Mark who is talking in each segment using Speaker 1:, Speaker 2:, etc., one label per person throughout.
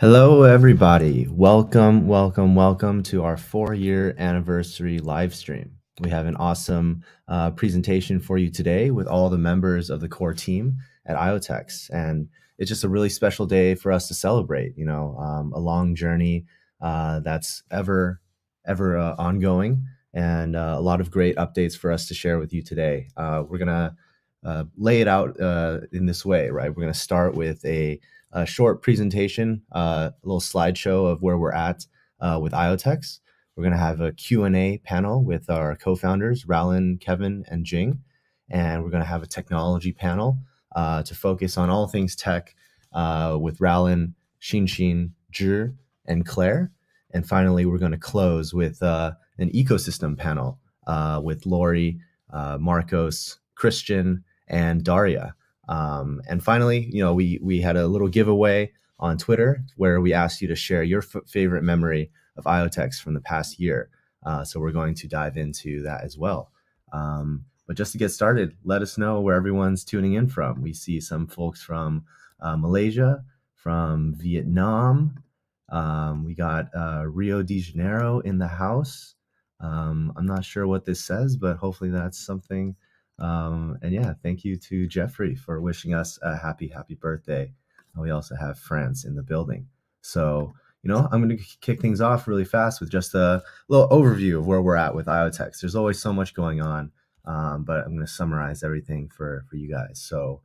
Speaker 1: Hello, everybody. Welcome to our 4-year anniversary live stream. We have an awesome presentation for you today with all the members of the core team at IoTeX. And it's just a really special day for us to celebrate, a long journey that's ever ongoing, and a lot of great updates for us to share with you today. We're going to lay it out in this way, right? We're going to start with a short presentation, a little slideshow of where we're at with IoTeX. We're going to have a Q&A panel with our co-founders, Raullen, Qevan, and Jing. And we're going to have a technology panel to focus on all things tech with Raullen, Xin, Zhi, and Claire. And finally, we're going to close with an ecosystem panel with Lori, Marcos, Christian, and Daria. And finally, we had a little giveaway on Twitter where we asked you to share your favorite memory of IoTeX from the past year. So we're going to dive into that as well. But just to get started, let us know where everyone's tuning in from. We see some folks from Malaysia, from Vietnam. We got Rio de Janeiro in the house. I'm not sure what this says, but hopefully that's something. And yeah, thank you to Jeffrey for wishing us a happy birthday. We also have France in the building. So, I'm going to kick things off really fast with just a little overview of where we're at with IoTeX. There's always so much going on, but I'm going to summarize everything for you guys. So,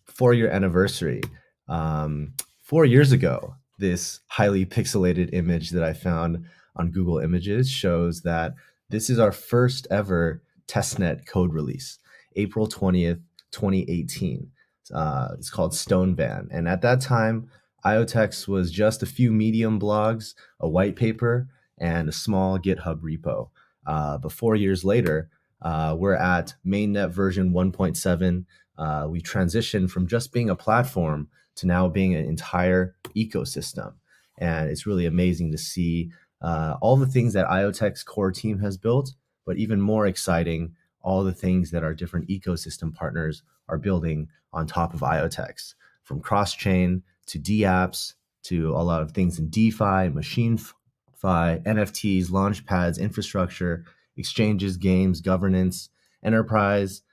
Speaker 1: 4-year anniversary. 4 years ago, this highly pixelated image that I found on Google Images shows that this is our first ever testnet code release, April 20th, 2018. It's called Stonevan. And at that time, IoTeX was just a few Medium blogs, a white paper, and a small GitHub repo. But 4 years later, we're at mainnet version 1.7. We transitioned from just being a platform to now being an entire ecosystem. And it's really amazing to see all the things that IoTeX core team has built, but even more exciting, all the things that our different ecosystem partners are building on top of IoTeX, from cross-chain to dApps to a lot of things in DeFi, MachineFi, NFTs, launchpads, infrastructure, exchanges, games, governance, enterprise,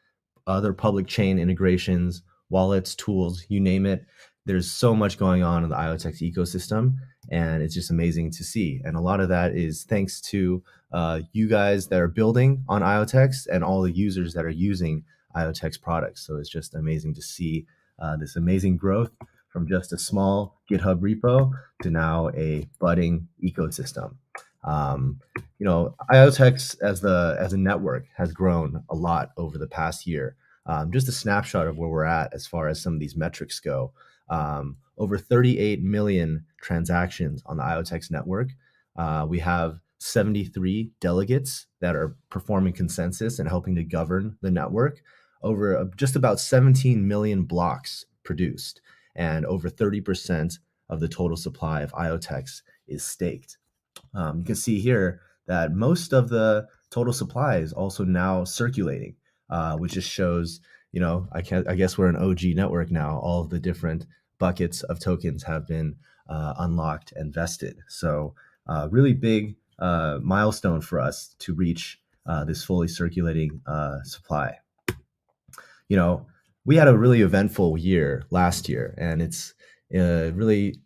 Speaker 1: other public chain integrations, wallets, tools, you name it. There's so much going on in the IoTeX ecosystem, and it's just amazing to see. And a lot of that is thanks to you guys that are building on IoTeX and all the users that are using IoTeX products. So it's just amazing to see this amazing growth from just a small GitHub repo to now a budding ecosystem. IoTeX as a network has grown a lot over the past year. Just a snapshot of where we're at as far as some of these metrics go. Over 38 million transactions on the IoTeX network. We have 73 delegates that are performing consensus and helping to govern the network. Over just about 17 million blocks produced, and over 30% of the total supply of IoTeX is staked. You can see here that most of the total supply is also now circulating, which just shows, I guess we're an OG network now. All of the different buckets of tokens have been unlocked and vested. So really big milestone for us to reach this fully circulating supply. We had a really eventful year last year, and it's really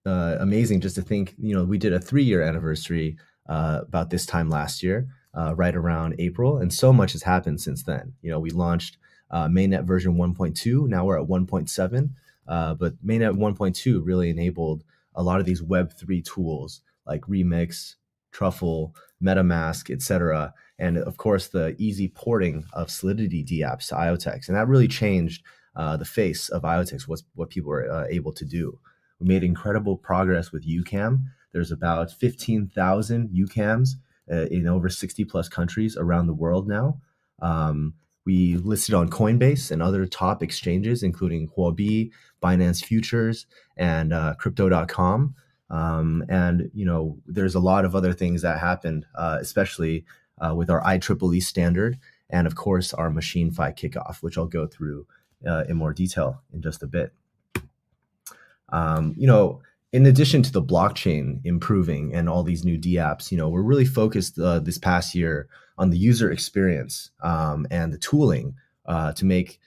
Speaker 1: amazing just to think, we did a 3-year anniversary about this time last year, right around April, and so much has happened since then. We launched mainnet version 1.2. Now we're at 1.7, but mainnet 1.2 really enabled a lot of these Web3 tools like Remix, Truffle, MetaMask, etc. And of course, the easy porting of Solidity dApps to IoTeX. And that really changed the face of IoTeX, what people were able to do. We made incredible progress with UCAM. There's about 15,000 UCAMs in over 60 plus countries around the world now. We listed on Coinbase and other top exchanges, including Huobi, Binance Futures, and Crypto.com. And there's a lot of other things that happened, especially with our IEEE standard, and of course our MachineFi kickoff, which I'll go through in more detail in just a bit. in addition to the blockchain improving and all these new dApps, we're really focused this past year on the user experience and the tooling to make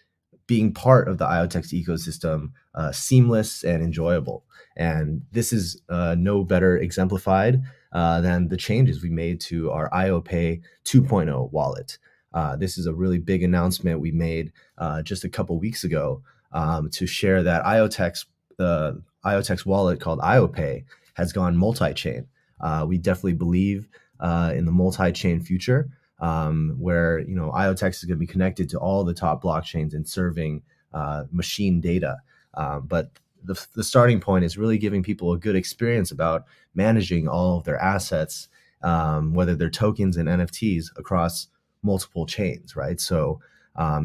Speaker 1: being part of the IoTeX ecosystem seamless and enjoyable. And this is no better exemplified than the changes we made to our IoPay 2.0 wallet. This is a really big announcement we made just a couple weeks ago to share that the IoTeX wallet called IoPay has gone multi-chain. We definitely believe in the multi-chain future, where IoTeX is going to be connected to all the top blockchains and serving machine data. But the starting point is really giving people a good experience about managing all of their assets, whether they're tokens and NFTs across multiple chains, right? So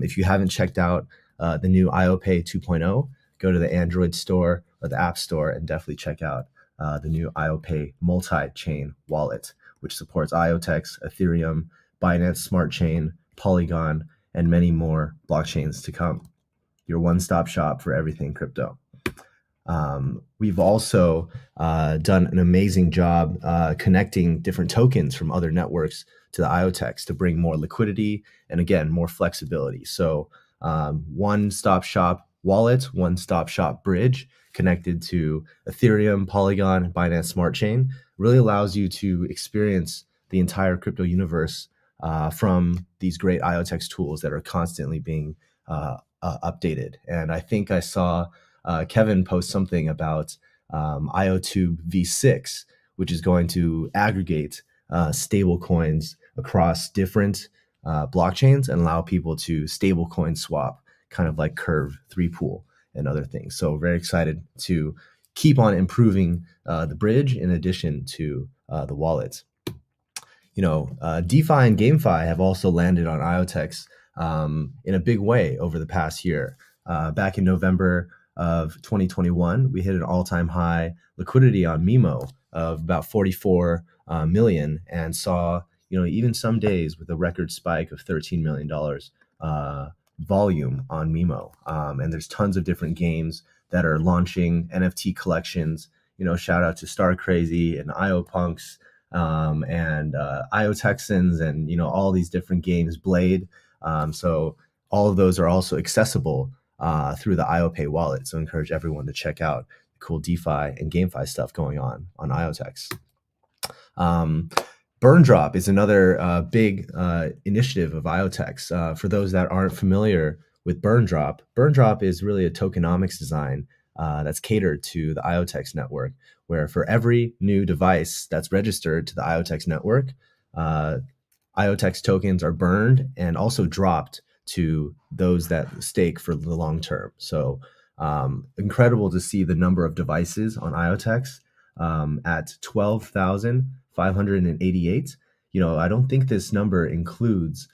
Speaker 1: if you haven't checked out the new IoPay 2.0, go to the Android store or the App Store and definitely check out the new IoPay multi-chain wallet, which supports IoTeX, Ethereum, Binance Smart Chain, Polygon, and many more blockchains to come. Your one-stop shop for everything crypto. We've also done an amazing job connecting different tokens from other networks to the IoTeX to bring more liquidity and, again, more flexibility. So one-stop shop wallet, one-stop shop bridge connected to Ethereum, Polygon, Binance Smart Chain really allows you to experience the entire crypto universe from these great IoTeX tools that are constantly being updated. And I think I saw Qevan post something about IoTube v6, which is going to aggregate stable coins across different blockchains and allow people to stablecoin swap, kind of like Curve 3 pool and other things. So very excited to keep on improving the bridge in addition to the wallets. DeFi and GameFi have also landed on IoTeX in a big way over the past year. Back in November of 2021, we hit an all-time high liquidity on Mimo of about 44 million, and saw even some days with a record spike of $13 million volume on Mimo. And there's tons of different games that are launching NFT collections. Shout out to Star Crazy and IOPunks and IoTexans and all these different games, Blade. So all of those are also accessible through the IoPay wallet. So I encourage everyone to check out the cool DeFi and GameFi stuff going on IoTeX. Burn Drop is another big initiative of IoTeX. For those that aren't familiar with Burn Drop is really a tokenomics design that's catered to the IoTeX network, where for every new device that's registered to the IoTeX network, IoTeX tokens are burned and also dropped to those that stake for the long term. So incredible to see the number of devices on IoTeX at 12,588. I don't think this number includes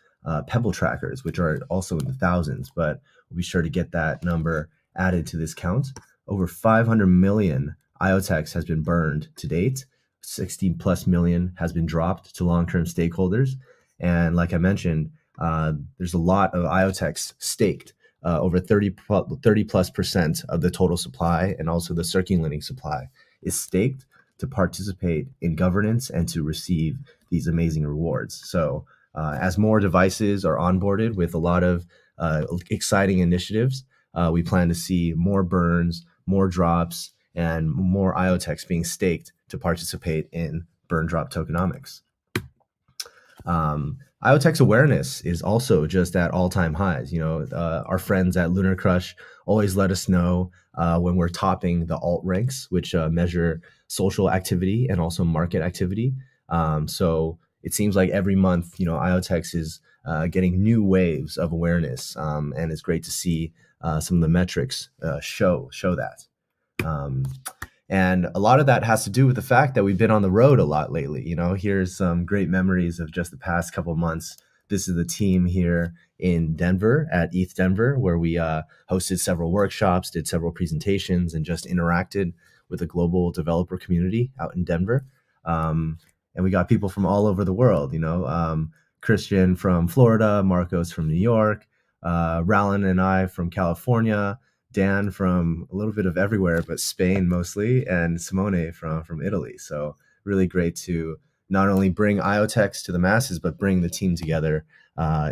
Speaker 1: Pebble Trackers, which are also in the thousands, but we'll be sure to get that number added to this count. Over 500 million IoTeX has been burned to date. 60 plus million has been dropped to long-term stakeholders. And like I mentioned, there's a lot of IoTeX staked, over 30 plus percent of the total supply, and also the circulating supply is staked to participate in governance and to receive these amazing rewards. So as more devices are onboarded with a lot of exciting initiatives, we plan to see more burns, more drops, and more IoTeX being staked to participate in burn drop tokenomics. IoTeX awareness is also just at all-time highs. Our friends at Lunar Crush always let us know when we're topping the alt ranks, which measure social activity and also market activity. So it seems like every month, IoTeX is getting new waves of awareness, and it's great to see some of the metrics show that. And a lot of that has to do with the fact that we've been on the road a lot lately. Here's some great memories of just the past couple of months. This is the team here in Denver at ETH Denver, where we hosted several workshops, did several presentations, and just interacted with the global developer community out in Denver. And we got people from all over the world, Christian from Florida, Marcos from New York, Raullen and I from California, Dan from a little bit of everywhere, but Spain mostly, and Simone from Italy. So really great to not only bring IoTeX to the masses, but bring the team together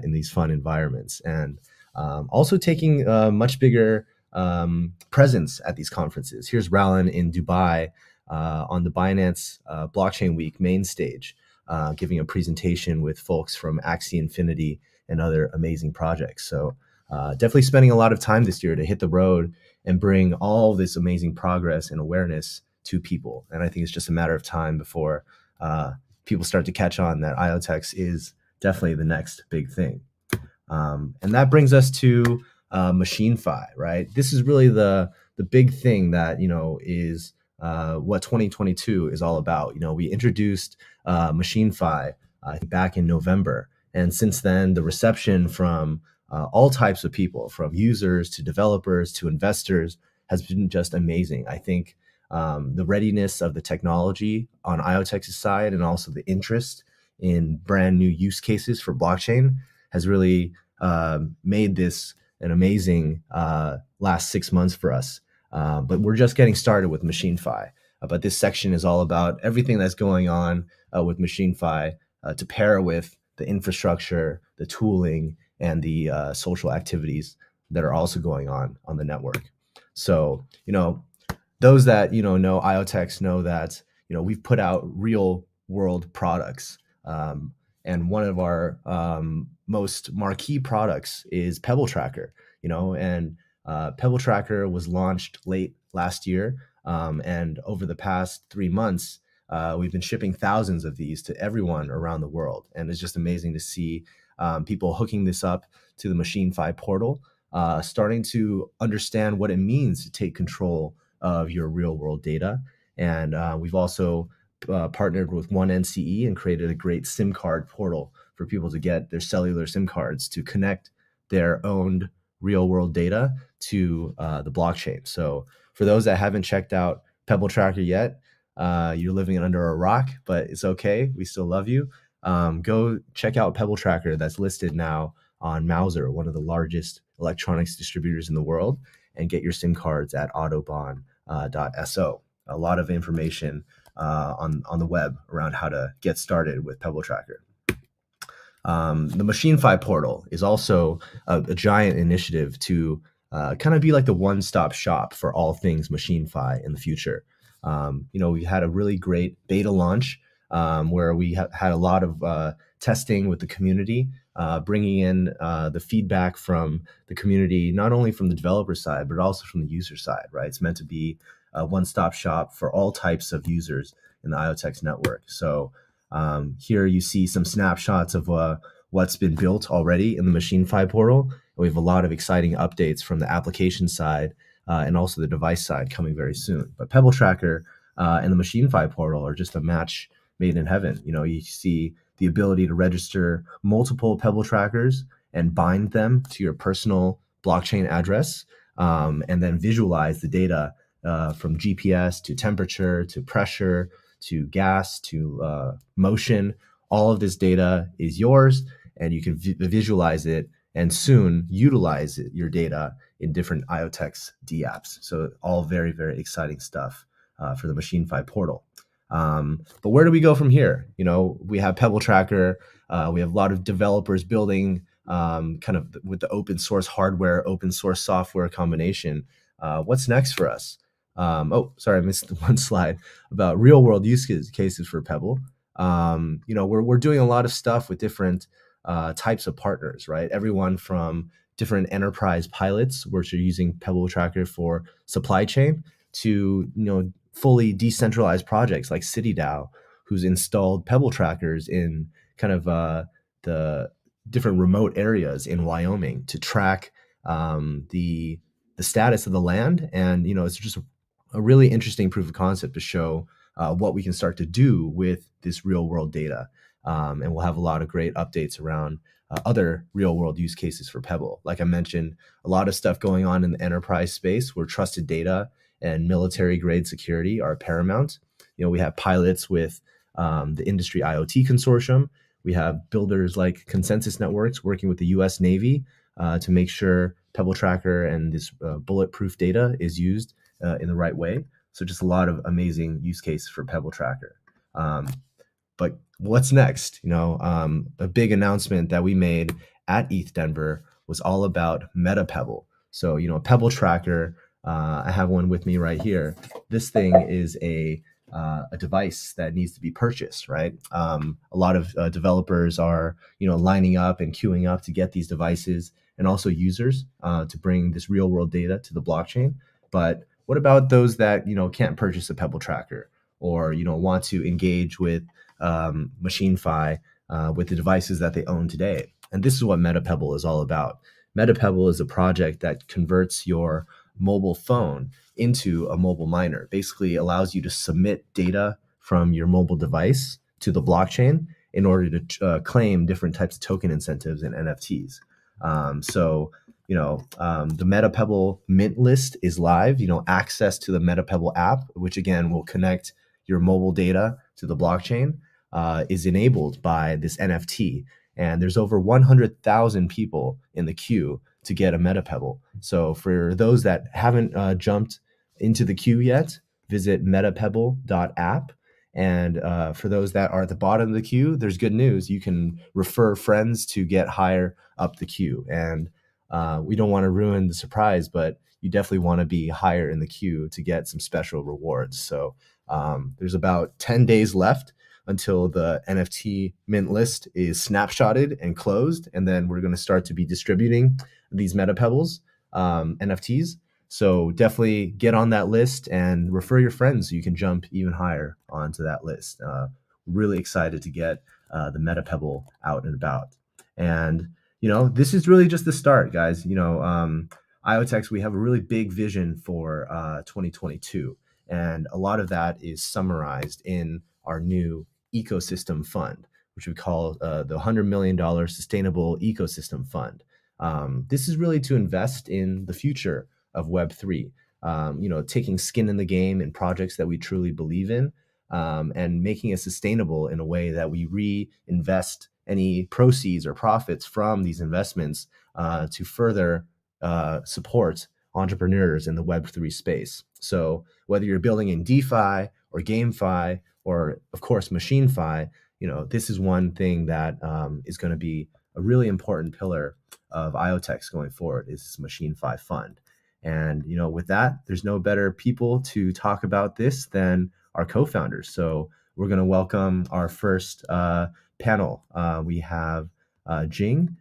Speaker 1: in these fun environments. And also taking a much bigger presence at these conferences. Here's Raullen in Dubai on the Binance Blockchain Week main stage, giving a presentation with folks from Axie Infinity and other amazing projects. So definitely spending a lot of time this year to hit the road and bring all this amazing progress and awareness to people. And I think it's just a matter of time before people start to catch on that IoTeX is definitely the next big thing. And that brings us to MachineFi, right? This is really the big thing that, is what 2022 is all about. We introduced MachineFi back in November. And since then, the reception from all types of people, from users to developers to investors, has been just amazing. I think the readiness of the technology on IoTex's side and also the interest in brand new use cases for blockchain has really made this an amazing last 6 months for us. But we're just getting started with MachineFi. But this section is all about everything that's going on with MachineFi to pair with the infrastructure, the tooling, and the social activities that are also going on the network. So, those that, know IoTeX know that, we've put out real world products. And one of our most marquee products is Pebble Tracker, and Pebble Tracker was launched late last year. And over the past 3 months, we've been shipping thousands of these to everyone around the world. And it's just amazing to see people hooking this up to the MachineFi portal, starting to understand what it means to take control of your real world data. And we've also partnered with One NCE and created a great SIM card portal for people to get their cellular SIM cards to connect their owned real world data to the blockchain. So for those that haven't checked out Pebble Tracker yet, you're living under a rock, but it's okay. We still love you. Go check out Pebble Tracker that's listed now on Mauser, one of the largest electronics distributors in the world, and get your SIM cards at autobahn.so. A lot of information on the web around how to get started with Pebble Tracker. The MachineFi portal is also a giant initiative to kind of be like the one-stop shop for all things MachineFi in the future. We had a really great beta launch where we had a lot of testing with the community, bringing in the feedback from the community, not only from the developer side, but also from the user side, right? It's meant to be a one-stop shop for all types of users in the IoTeX network. So here you see some snapshots of what's been built already in the MachineFi portal. We have a lot of exciting updates from the application side and also the device side coming very soon. But Pebble Tracker and the MachineFi portal are just a match made in heaven. You see the ability to register multiple Pebble Trackers and bind them to your personal blockchain address, and then visualize the data from GPS to temperature to pressure to gas to motion. All of this data is yours, and you can visualize it and soon utilize your data in different IoTeX dApps. So all very, very exciting stuff for the MachineFi portal. But where do we go from here? We have Pebble Tracker. We have a lot of developers building kind of with the open source hardware, open source software combination. What's next for us? Sorry, I missed one slide about real world use cases for Pebble. We're doing a lot of stuff with different types of partners, right? Everyone from different enterprise pilots, which are using Pebble Tracker for supply chain, to fully decentralized projects like CityDAO, who's installed Pebble Trackers in kind of the different remote areas in Wyoming to track the status of the land. And it's just a really interesting proof of concept to show what we can start to do with this real world data. And we'll have a lot of great updates around other real world use cases for Pebble. Like I mentioned, a lot of stuff going on in the enterprise space where trusted data and military grade security are paramount. We have pilots with the Industry IoT Consortium. We have builders like Consensus Networks working with the US Navy to make sure Pebble Tracker and this bulletproof data is used in the right way. So just a lot of amazing use case for Pebble Tracker. But what's next? A big announcement that we made at ETH Denver was all about Metapebble. So, Pebble Tracker, I have one with me right here. This thing is a device that needs to be purchased, right? A lot of developers are, lining up and queuing up to get these devices, and also users to bring this real world data to the blockchain. But what about those that, can't purchase a Pebble Tracker, or, want to engage with MachineFi with the devices that they own today? And this is what Metapebble is all about. Metapebble is a project that converts your mobile phone into a mobile miner. Basically allows you to submit data from your mobile device to the blockchain in order to claim different types of token incentives and NFTs. The Metapebble mint list is live. Access to the Metapebble app, which again will connect your mobile data to the blockchain, is enabled by this NFT. And there's over 100,000 people in the queue to get a Metapebble. So for those that haven't jumped into the queue yet, visit metapebble.app. And for those that are at the bottom of the queue, there's good news. You can refer friends to get higher up the queue. And we don't want to ruin the surprise, but you definitely want to be higher in the queue to get some special rewards. So there's about 10 days left until the NFT mint list is snapshotted and closed. And then we're going to start to be distributing these Metapebbles NFTs. So definitely get on that list and refer your friends so you can jump even higher onto that list. Really excited to get the Metapebble out and about. And, this is really just the start, guys. IoTeX, we have a really big vision for 2022. And a lot of that is summarized in our new ecosystem fund, which we call the $100 million Sustainable Ecosystem Fund. This is really to invest in the future of Web3, taking skin in the game in projects that we truly believe in, and making it sustainable in a way that we reinvest any proceeds or profits from these investments to further support entrepreneurs in the Web3 space. So whether you're building in DeFi or GameFi or, of course, MachineFi, this is one thing that is going to be a really important pillar of IoTeX going forward, is this MachineFi fund. And, with that, there's no better people to talk about this than our co-founders. So we're going to welcome our first panel. We have Jing.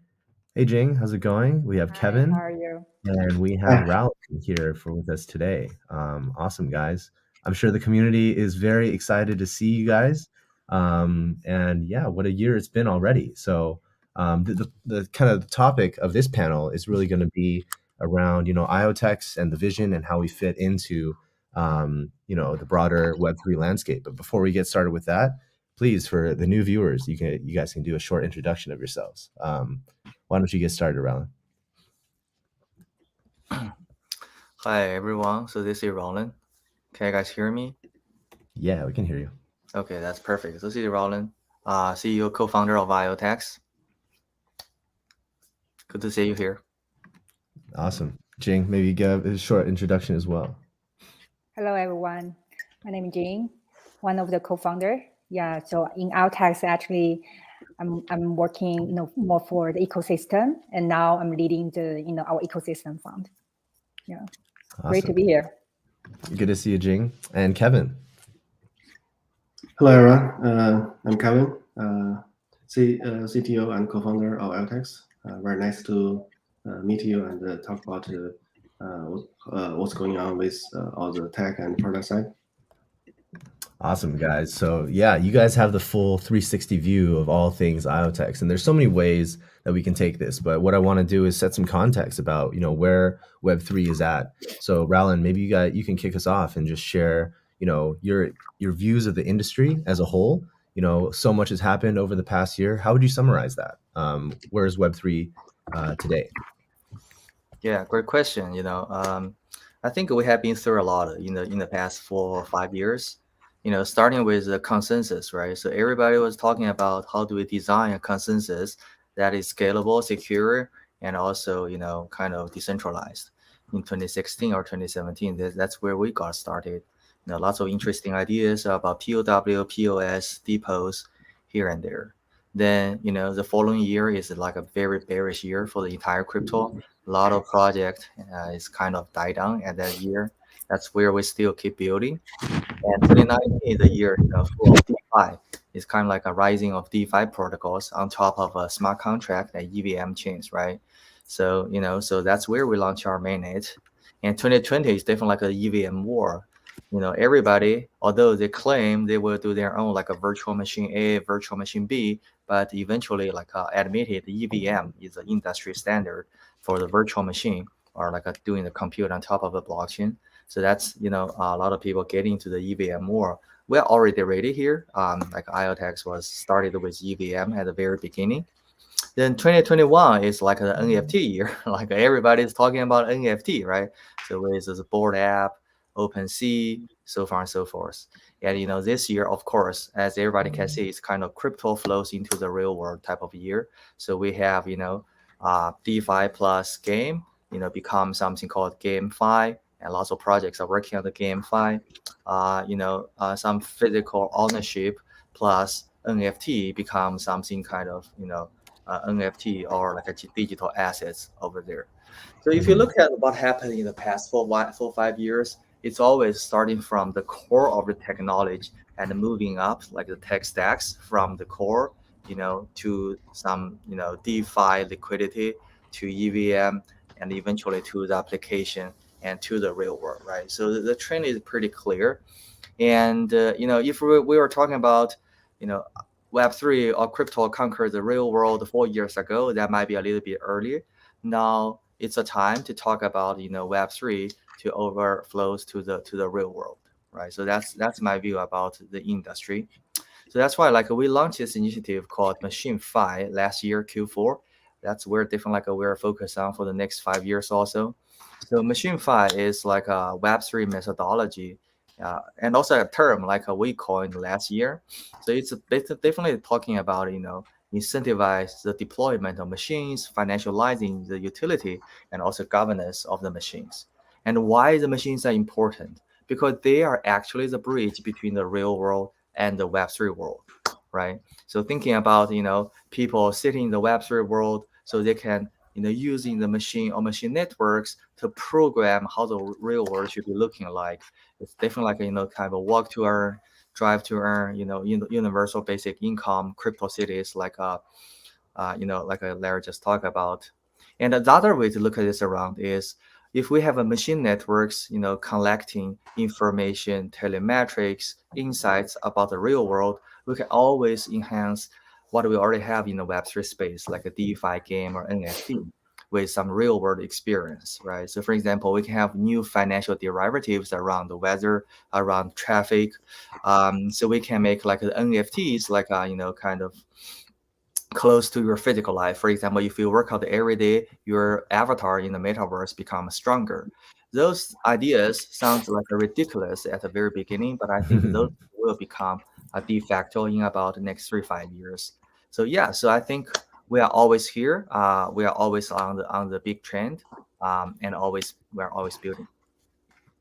Speaker 1: Hey, Jing, how's it going? We have
Speaker 2: Hi,
Speaker 1: Qevan.
Speaker 2: how are you?
Speaker 1: And we have Raullen here with us today. Awesome, guys. I'm sure the community is very excited to see you guys. And yeah, what a year it's been already. So the kind of the topic of this panel is really going to be around, IoTeX and the vision and how we fit into, the broader Web3 landscape. But before we get started with that, please, for the new viewers, you guys can do a short introduction of yourselves. Why don't you get started, Raullen?
Speaker 3: Hi everyone, so this is Raullen. Can you guys hear me?
Speaker 1: Yeah, we can hear you.
Speaker 3: Okay, that's perfect. So this is Raullen, CEO, co-founder of IoTeX. Good to see you here.
Speaker 1: Awesome. Jing, maybe give a short introduction as well.
Speaker 2: Hello, everyone. My name is Jing, one of the co-founder. Yeah, so in IoTeX, actually, I'm working, more for the ecosystem, and now I'm leading the, our ecosystem fund. Yeah,
Speaker 1: Awesome.
Speaker 2: Great to be here.
Speaker 1: Good to see you, Jing. And Qevan.
Speaker 4: Hello, everyone. I'm Qevan, CTO and co-founder of IoTeX. Very nice to meet you and talk about what's going on with all the tech and product side.
Speaker 1: Awesome, guys. So yeah, you guys have the full 360 view of all things IoTeX, and there's so many ways that we can take this. But what I want to do is set some context about where Web3 is at. So Raullen, maybe you can kick us off and just share your views of the industry as a whole. So much has happened over the past year. How would you summarize that? Where is Web3 today?
Speaker 3: Yeah, great question. I think we have been through a lot in the past 4 or 5 years. Starting with the consensus, right? So everybody was talking about how do we design a consensus that is scalable, secure, and also, kind of decentralized. In 2016 or 2017, that's where we got started. Lots of interesting ideas about POW, POS, depots here and there. Then, the following year is like a very bearish year for the entire crypto. A lot of project is kind of died down at that year. That's where we still keep building. And 2019 is a year, full of DeFi. It's kind of like a rising of DeFi protocols on top of a smart contract and EVM chains, right? So, so that's where we launch our mainnet. And 2020 is definitely like a EVM war. Everybody, although they claim they will do their own like a virtual machine A, virtual machine B, but eventually like admitted EVM is the industry standard for the virtual machine, or like doing the compute on top of a blockchain. So that's, a lot of people getting into the EVM more. We're already ready here. Like IoTeX was started with EVM at the very beginning. Then 2021 is like an NFT year. Like everybody's talking about NFT, right? So with this board app, OpenSea, so far and so forth. And this year, of course, as everybody can see, it's kind of crypto flows into the real world type of year. So we have DeFi plus game, become something called GameFi, and lots of projects are working on the GameFi. Some physical ownership plus NFT become something kind of NFT or like a digital assets over there. So if you look at what happened in the past 4-5 years, it's always starting from the core of the technology and moving up like the tech stacks from the core, to some, DeFi liquidity, to EVM, and eventually to the application and to the real world, right? So the trend is pretty clear. And, if we were talking about, Web3 or crypto conquered the real world 4 years ago, that might be a little bit early. Now it's a time to talk about, Web3 to overflows to the real world, right? So that's my view about the industry. So that's why like we launched this initiative called MachineFi last year, Q4. That's where different like we're focused on for the next 5 years also. So MachineFi is like a Web3 methodology, and also a term like we coined last year. So it's definitely talking about, incentivize the deployment of machines, financializing the utility, and also governance of the machines. And why the machines are important? Because they are actually the bridge between the real world and the Web3 world, right? So thinking about, people sitting in the Web3 world so they can, using the machine or machine networks to program how the real world should be looking like. It's definitely like, kind of a walk to earn, drive to earn, universal basic income, crypto cities like like Larry just talked about. And the other way to look at this around is if we have a machine networks, collecting information, telemetrics, insights about the real world, we can always enhance what we already have in the Web3 space, like a DeFi game or NFT, with some real world experience, right? So for example, we can have new financial derivatives around the weather, around traffic. So we can make like the NFTs, like, kind of close to your physical life. For example, if you work out every day, your avatar in the metaverse becomes stronger. Those ideas sound like ridiculous at the very beginning, but I think those will become a de facto in about the next 3-5 years. So yeah, so I think we are always here. We are always on the big trend, and we're always building.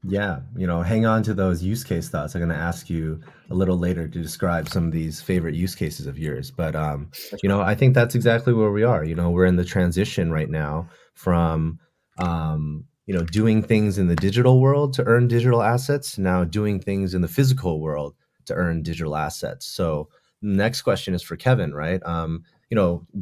Speaker 1: Yeah, hang on to those use case thoughts. I'm going to ask you a little later to describe some of these favorite use cases of yours. But, I think that's exactly where we are. We're in the transition right now from, doing things in the digital world to earn digital assets, now doing things in the physical world to earn digital assets. So the next question is for Qevan, right?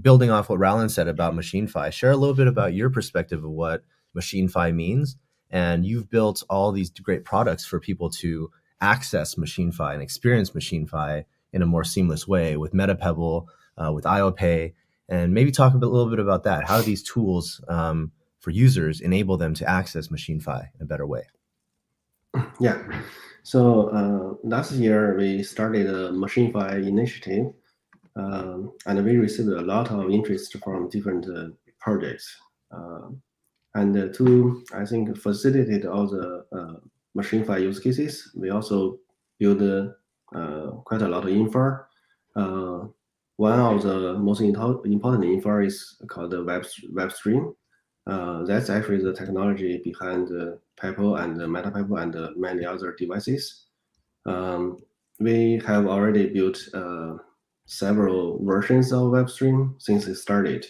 Speaker 1: Building off what Raullen said about MachineFi, share a little bit about your perspective of what MachineFi means. And you've built all these great products for people to access MachineFi and experience MachineFi in a more seamless way with Metapebble, with IoPay, and maybe talk a little bit about that. How do these tools for users enable them to access MachineFi in a better way?
Speaker 4: Yeah. So last year we started a MachineFi initiative, and we received a lot of interest from different projects. And to, I think, facilitate all the MachineFi use cases, we also build quite a lot of infra. one of the most important infra is called the Webstream. That's actually the technology behind Pebble and Metapebble and many other devices. We have already built several versions of Webstream since it started.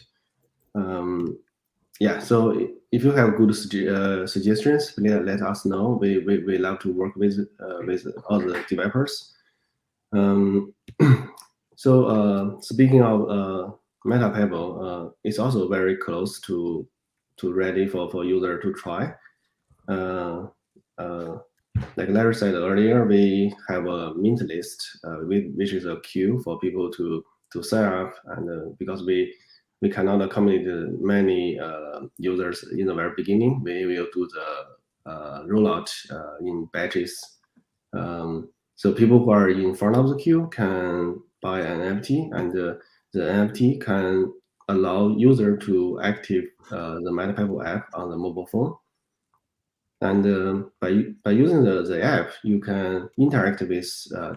Speaker 4: Yeah, so if you have good suggestions, please let us know. We love to work with other developers. So speaking of Metapebble, it's also very close to ready for user to try. Like Larry said earlier, we have a mint list, which is a queue for people to sign up, and because we cannot accommodate many users in the very beginning, we will do the rollout in batches. So people who are in front of the queue can buy an NFT, and the NFT can allow user to active the Metapebble app on the mobile phone. And by using the app, you can interact with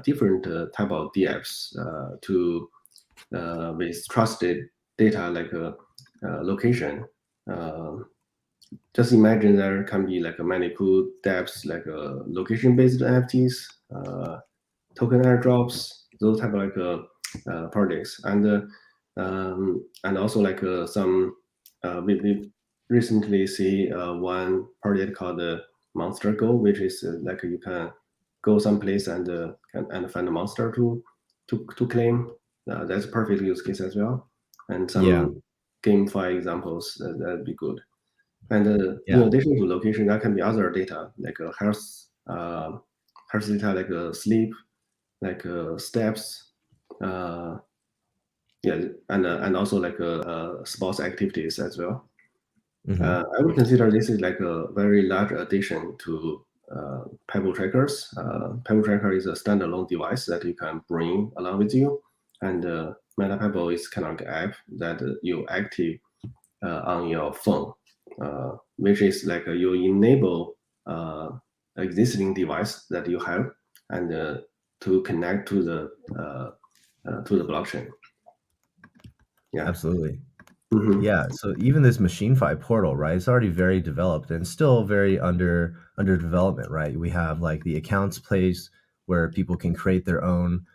Speaker 4: different type of DApps to with trusted data like location. Just imagine there can be like many cool dApps like location-based NFTs, token airdrops, those type of like projects, and also like some we recently see one project called Monster Go, which is like you can go someplace and find a monster to claim. That's a perfect use case as well, and some GameFi examples that'd be good. And in addition to location, there can be other data like health data, like sleep, like steps, yeah, and also like sports activities as well. I would consider this is like a very large addition to Pebble Trackers. Pebble Tracker is a standalone device that you can bring along with you, and Metapebble is kind of like an app that you active on your phone, which is like you enable existing device that you have and to connect to the blockchain. Yeah,
Speaker 1: Absolutely.
Speaker 4: Mhm.
Speaker 1: Yeah, so even this MachineFi portal, right? It's already very developed and still very under development, right? We have like the accounts place where people can create their own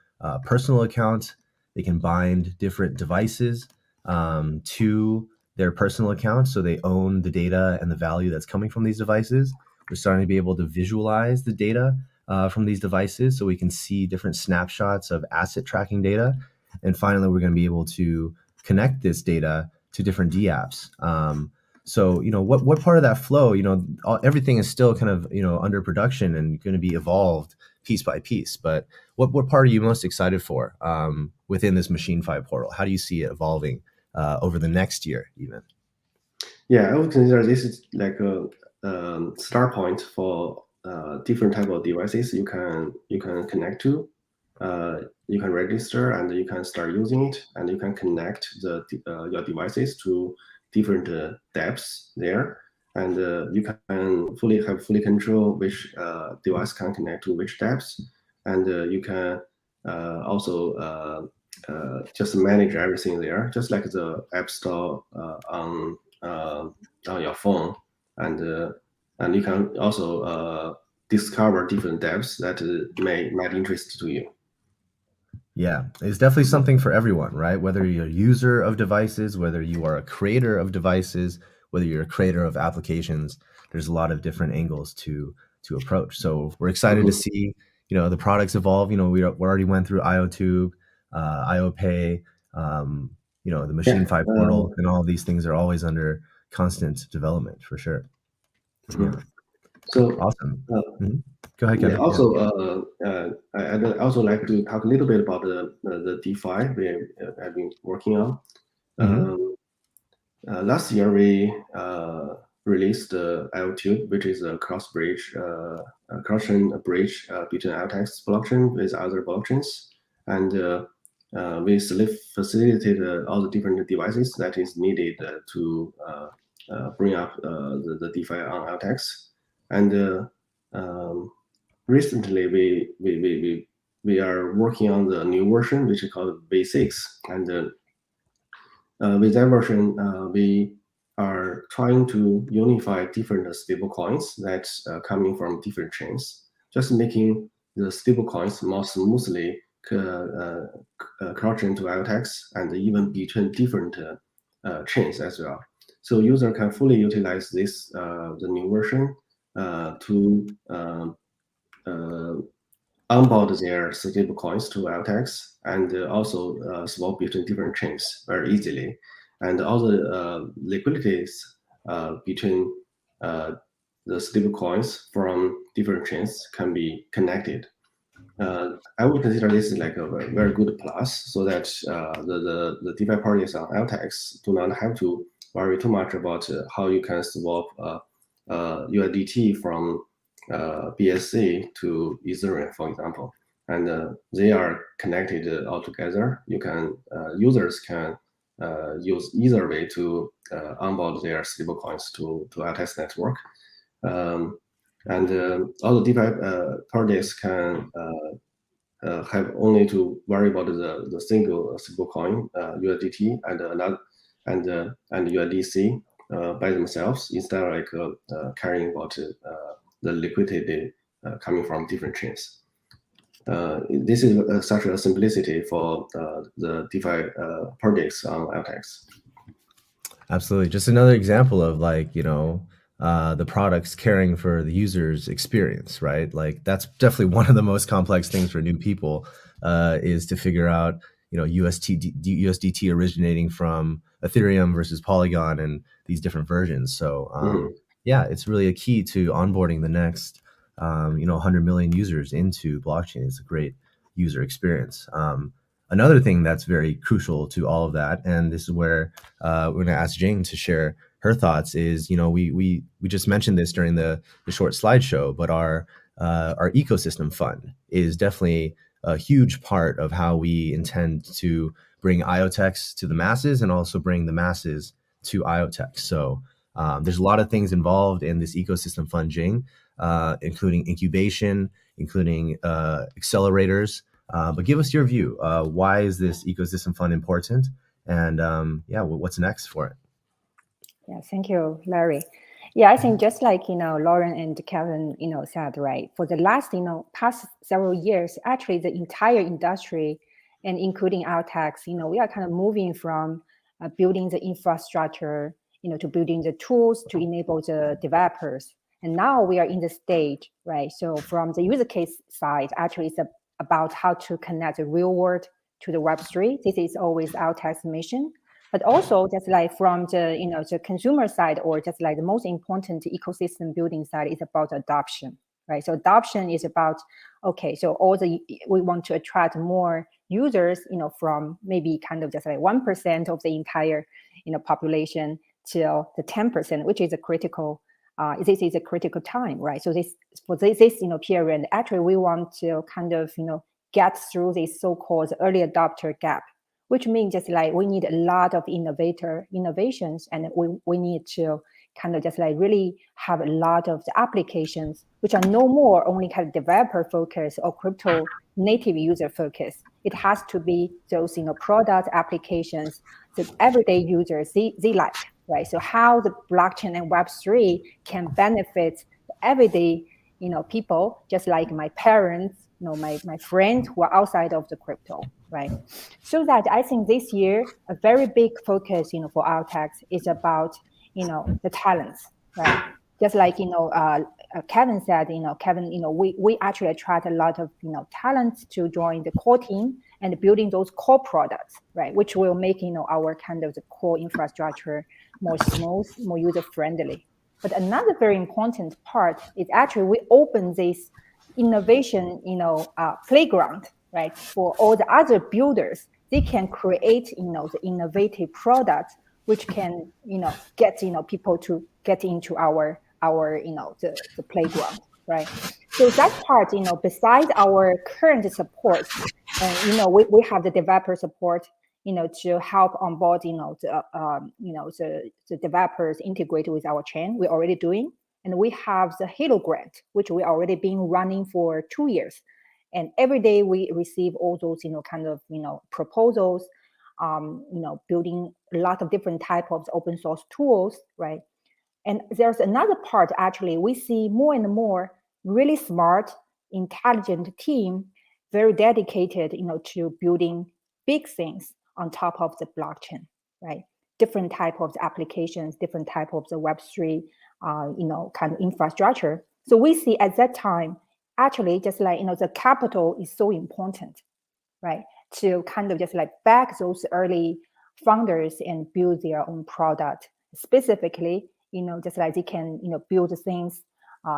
Speaker 1: personal account. They can bind different devices to their personal accounts, so they own the data and the value that's coming from these devices. We're starting to be able to visualize the data from these devices, so we can see different snapshots of asset tracking data. And finally, we're going to be able to connect this data to different DApps. So, what part of that flow, everything is still kind of, under production and going to be evolved piece by piece. But what part are you most excited for within this MachineFi portal? How do you see it evolving over the next year, even?
Speaker 4: Yeah, I would consider this is like a start point for different type of devices you can connect to. You can register and you can start using it, and you can connect your devices to different dApps there, and you can fully control which device can connect to which dApps, and you can also just manage everything there, just like the App Store on your phone, and you can also discover different dApps that might interest to you.
Speaker 1: Yeah, it's definitely something for everyone, right? Whether you're a user of devices, whether you are a creator of devices, whether you're a creator of applications, there's a lot of different angles to approach. So we're excited to see, the products evolve. We already went through IoTube, IoPay, the MachineFi portal, and all of these things are always under constant development for sure. Yeah.
Speaker 4: So
Speaker 1: awesome. Go ahead, Qevan.
Speaker 4: Yeah, also, I'd also like to talk a little bit about the DeFi we have been working on. Last year, we released the IoTube, which is a cross-chain bridge between IoTeX blockchain with other blockchains, and we facilitated all the different devices that is needed to bring up the DeFi on IoTeX. And recently, we we are working on the new version, which is called V6. And with that version, we are trying to unify different stablecoins that's coming from different chains, just making the stablecoins more smoothly cross into IoTeX and even between different chains as well. So user can fully utilize this the new version to onboard their stablecoins to IoTeX and also swap between different chains very easily. And all the liquidities between the stablecoins from different chains can be connected. I would consider this like a very good plus, so that the DeFi parties on IoTeX do not have to worry too much about how you can swap USDT from BSC to Ethereum, for example, and they are connected all together. You can users can use either way to onboard their stablecoins to IoTeX network. And all the DeFi parties can have only to worry about the single stablecoin USDT and USDC by themselves, instead of like caring about the liquidity coming from different chains. This is such a simplicity for the DeFi projects on IoTeX.
Speaker 1: Absolutely. Just another example of like, the products caring for the user's experience, right? Like that's definitely one of the most complex things for new people is to figure out, USDT originating from Ethereum versus Polygon and these different versions. So yeah, it's really a key to onboarding the next, 100 million users into blockchain. It's a great user experience. Another thing that's very crucial to all of that, and this is where we're going to ask Jing to share her thoughts, is we just mentioned this during the short slideshow, but our ecosystem fund is definitely a huge part of how we intend to bring IoTeX to the masses and also bring the masses to IoTeX. So there's a lot of things involved in this ecosystem fund, Jing, including incubation, including accelerators. But give us your view. Why is this ecosystem fund important? And what's next for it?
Speaker 2: Yeah, thank you, Larry. Yeah, I think just like, Raullen and Qevan, said, right, for the last, past several years, actually the entire industry and including IoTeX, we are kind of moving from building the infrastructure, to building the tools to enable the developers. And now we are in the stage, right? So from the user case side, actually it's about how to connect the real world to the Web3. This is always IoTeX mission. But also just like from the, the consumer side, or just like the most important ecosystem building side, is about adoption, right? So adoption is about, okay, so we want to attract more users, from maybe kind of just like 1% of the entire, population till the 10%, which is a critical, this is a critical time, right? So this period, actually we want to kind of, get through this so-called early adopter gap, which means just like we need a lot of innovations, and we need to kind of just like really have a lot of the applications which are no more only kind of developer focus or crypto native user focus. It has to be those product applications that everyday users they like, right? So how the blockchain and Web3 can benefit the everyday people, just like my parents, my friends who are outside of the crypto, right? So that I think this year, a very big focus, for IoTeX is about, the talents, right? Just like, Qevan said, Qevan, we actually attract a lot of, talents to join the core team and building those core products, right? Which will make, our kind of the core infrastructure more smooth, more user-friendly. But another very important part is actually we open this innovation, playground, right? For all the other builders, they can create, the innovative products, which can, get, people to get into our the playground, right? So that part, besides our current support, and, we have the developer support, to help onboard, the developers integrate with our chain. We're already doing. And we have the Halo grant, which we already been running for 2 years. And every day we receive all those, kind of, proposals, building a lot of different type of open source tools, right? And there's another part, actually, we see more and more really smart, intelligent team, very dedicated, to building big things on top of the blockchain, right? Different type of applications, different type of the Web3, kind of infrastructure. So we see at that time, actually, just like, the capital is so important, right? To kind of just like back those early founders and build their own product. Specifically, just like they can, build things,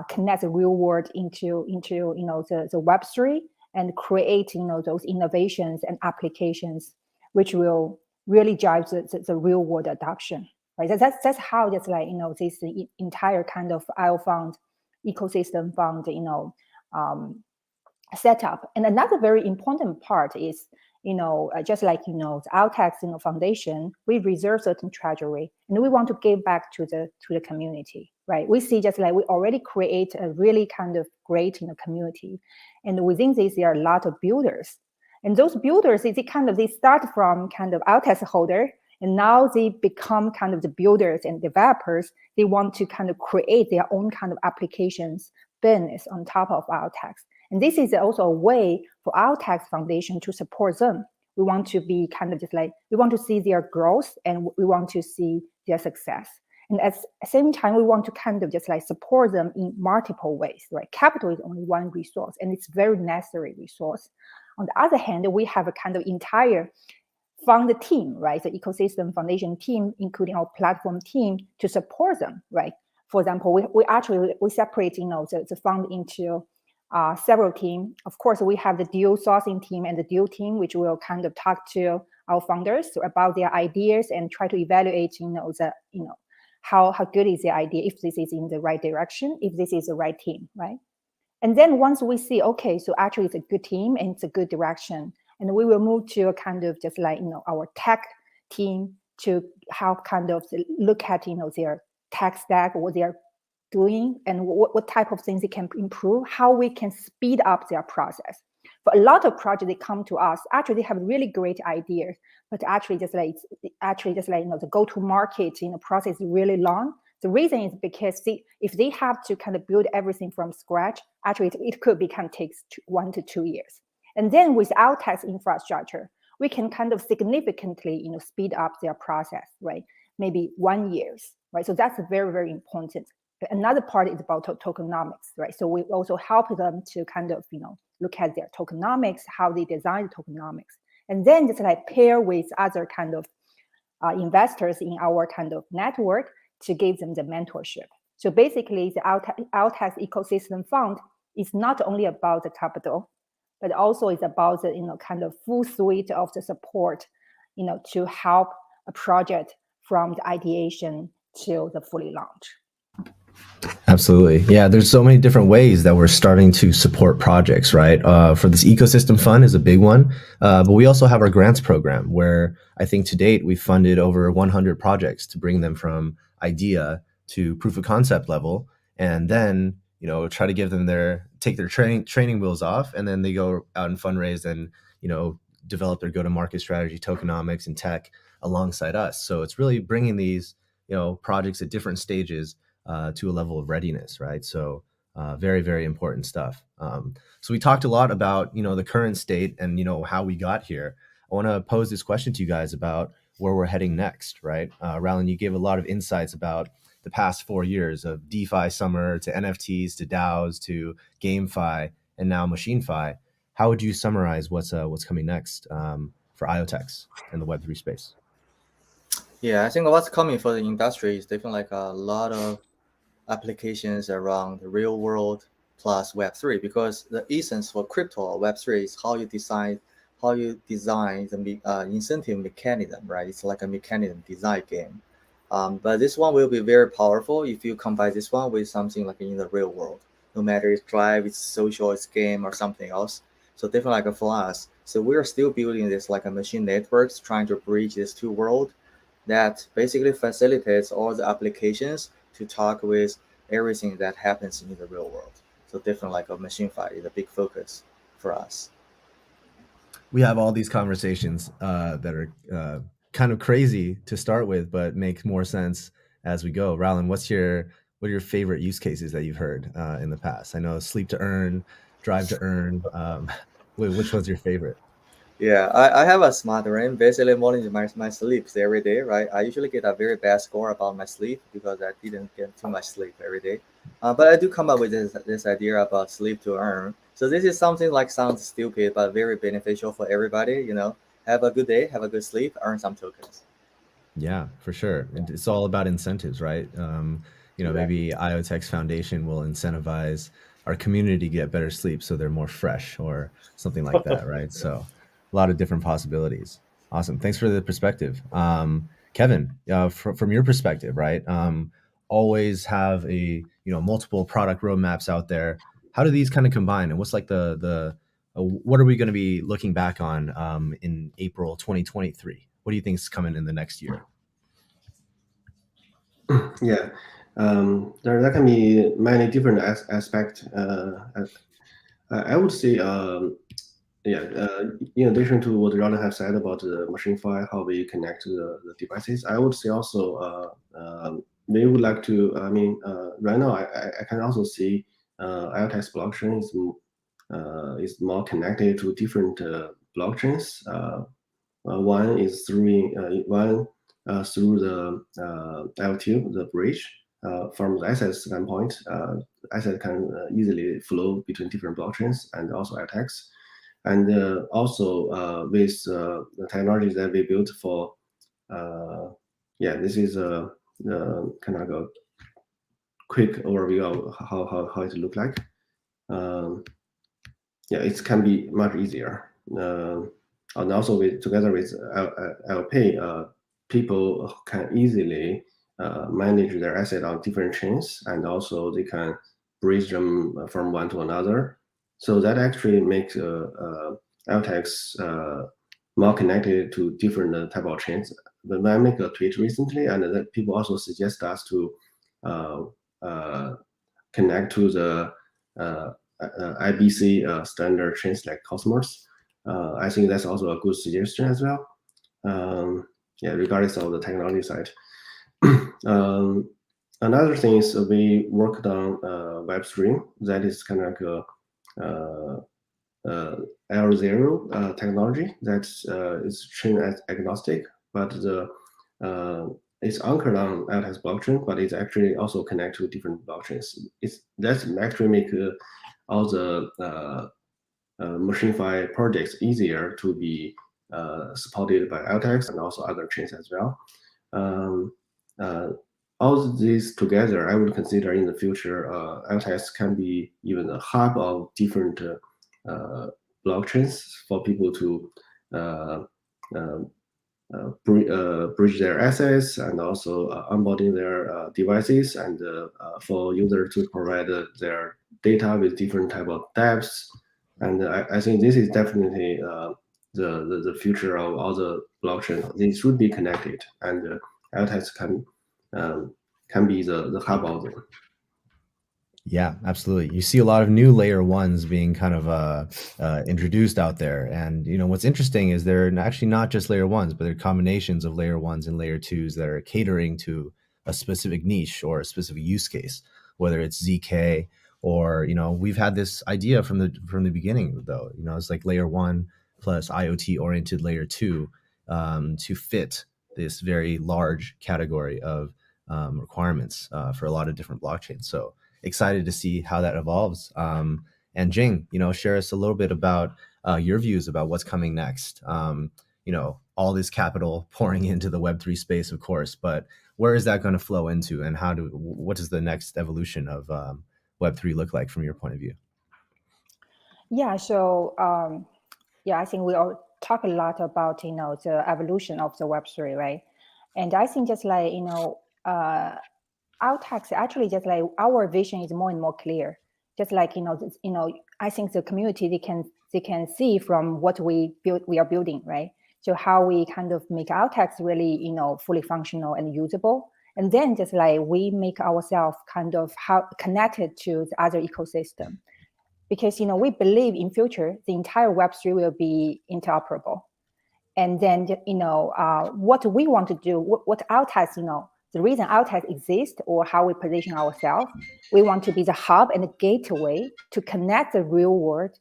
Speaker 2: connect the real world into the Web3 and create, those innovations and applications, which will really drive the real world adoption, right? That's how just like, this entire kind of IO fund ecosystem fund, setup. And another very important part is, just like, the IoTeX, foundation, we reserve certain treasury and we want to give back to the community, right? We see just like we already create a really kind of great, community. And within this, there are a lot of builders. And those builders, they start from kind of IoTeX holder, and now they become kind of the builders and developers. They want to kind of create their own kind of applications business on top of IoTeX. And this is also a way for IoTeX Foundation to support them. We want to be kind of just like, we want to see their growth and we want to see their success. And at the same time, we want to kind of just like support them in multiple ways, right? Capital is only one resource and it's very necessary resource. On the other hand, we have a kind of entire fund team, right? The ecosystem foundation team, including our platform team, to support them, right? For example, we separate, the fund into several teams. Of course, we have the deal sourcing team and the deal team, which will kind of talk to our founders about their ideas and try to evaluate, how good is the idea, if this is in the right direction, if this is the right team, right? And then once we see, okay, so actually it's a good team and it's a good direction, and we will move to a kind of just like, our tech team to help kind of look at, their tech stack, what they're doing and what type of things they can improve, how we can speed up their process. For a lot of projects, they come to us, actually they have really great ideas, but actually just like, the go-to market, process is really long. The reason is because if they have to kind of build everything from scratch, actually it could takes 1 to 2 years. And then with IoTeX infrastructure, we can kind of significantly, speed up their process, right? Maybe 1 year, right? So that's very, very important. Another part is about tokenomics, right? So we also help them to kind of, look at their tokenomics, how they design tokenomics, and then just like pair with other kind of investors in our kind of network to give them the mentorship. So basically, the IoTeX ecosystem fund is not only about the capital, but also it's about the kind of full suite of the support, to help a project from the ideation to the fully launch.
Speaker 1: Absolutely. Yeah, there's so many different ways that we're starting to support projects, right? For this ecosystem fund is a big one, but we also have our grants program where I think to date we've funded over 100 projects to bring them from idea to proof of concept level, and then try to give them take their training wheels off, and then they go out and fundraise and develop their go-to-market strategy, tokenomics, and tech alongside us. So it's really bringing these projects at different stages to a level of readiness, right? So very, very important stuff. So we talked a lot about, the current state and, how we got here. I want to pose this question to you guys about where we're heading next, right? Raullen, you gave a lot of insights about the past 4 years of DeFi summer to NFTs to DAOs to GameFi and now MachineFi. How would you summarize what's coming next for IoTeX and the Web3 space?
Speaker 3: Yeah, I think what's coming for the industry is definitely like a lot of applications around the real world plus Web3, because the essence for crypto or Web3 is how you design the incentive mechanism, right? It's like a mechanism design game. But this one will be very powerful if you combine this one with something like in the real world, no matter it's Drive, it's social, it's game, or something else. So definitely like for us, so we're still building this like a machine networks, trying to bridge these two worlds that basically facilitates all the applications to talk with everything that happens in the real world. So definitely like a MachineFi is a big focus. for us.
Speaker 1: We have all these conversations that are kind of crazy to start with, but make more sense as we go. Raullen, what are your favorite use cases that you've heard in the past? I know sleep to earn, drive to earn. Which one's your favorite?
Speaker 3: Yeah, I have a smart brain. Basically, monitoring my sleeps every day, right? I usually get a very bad score about my sleep because I didn't get too much sleep every day. But I do come up with this idea about sleep to earn. So this is something like sounds stupid, but very beneficial for everybody. Have a good day, have a good sleep, earn some tokens.
Speaker 1: Yeah, for sure. It's all about incentives, right? Maybe IoTeX Foundation will incentivize our community to get better sleep so they're more fresh or something like that, right? So a lot of different possibilities. Awesome. Thanks for the perspective. Qevan, from your perspective, right? Always have multiple product roadmaps out there. How do these kind of combine? And what's like what are we going to be looking back on in April 2023? What do you think is coming in the next year?
Speaker 4: Yeah, there can be many different aspects. I would say, in addition to what Raullen have said about the MachineFi, how we connect to the devices, I would say also we would like to. Right now I can also see IoTeX blockchain is more connected to different blockchains. One is through the L2, the bridge. From the asset standpoint, asset can easily flow between different blockchains and also IoTeX. And also with the technologies that we built for, this is kind of a quick overview of how it look like. It can be much easier. And also together with LP, people can easily manage their asset on different chains, and also they can bridge them from one to another. So that actually makes LTEX more connected to different type of chains. But when I make a tweet recently, and people also suggest us to connect to the IBC standard chains like Cosmos. I think that's also a good suggestion as well. Regardless of the technology side. Another thing is we worked on Web3. That is kind of like L0 technology that is chain agnostic, but it's anchored on IoTeX blockchain, but it's actually also connected to different blockchains. That's actually make all the MachineFi projects easier to be supported by IoTeX and also other chains as well. All of these together, I would consider in the future, IoTeX can be even a hub of different blockchains for people to bridge their assets and also onboarding their devices, and for users to provide their data with different type of dApps. And I think this is definitely the future of all the blockchain. They should be connected, and IoTeX can be the hub of them.
Speaker 1: Yeah, absolutely. You see a lot of new layer ones being kind of introduced out there. And, what's interesting is they're actually not just layer ones, but they're combinations of layer ones and layer twos that are catering to a specific niche or a specific use case, whether it's ZK or, we've had this idea from the beginning, though, it's like layer one plus IoT oriented layer two to fit this very large category of requirements for a lot of different blockchains. So excited to see how that evolves. And Jing, share us a little bit about your views about what's coming next. All this capital pouring into the Web3 space, of course, but where is that going to flow into, and what does the next evolution of Web3 look like from your point of view?
Speaker 2: Yeah, so I think we all talk a lot about the evolution of the Web3, right? And I think just like IoTeX, actually just like our vision is more and more clear. Just like I think the community they can see from what we are building, right? So how we kind of make IoTeX really fully functional and usable, and then just like we make ourselves kind of how connected to the other ecosystem. because we believe in future the entire Web3 will be interoperable. And then what we want to do, what IoTeX, the reason IoTeX exists or how we position ourselves, we want to be the hub and the gateway to connect the real world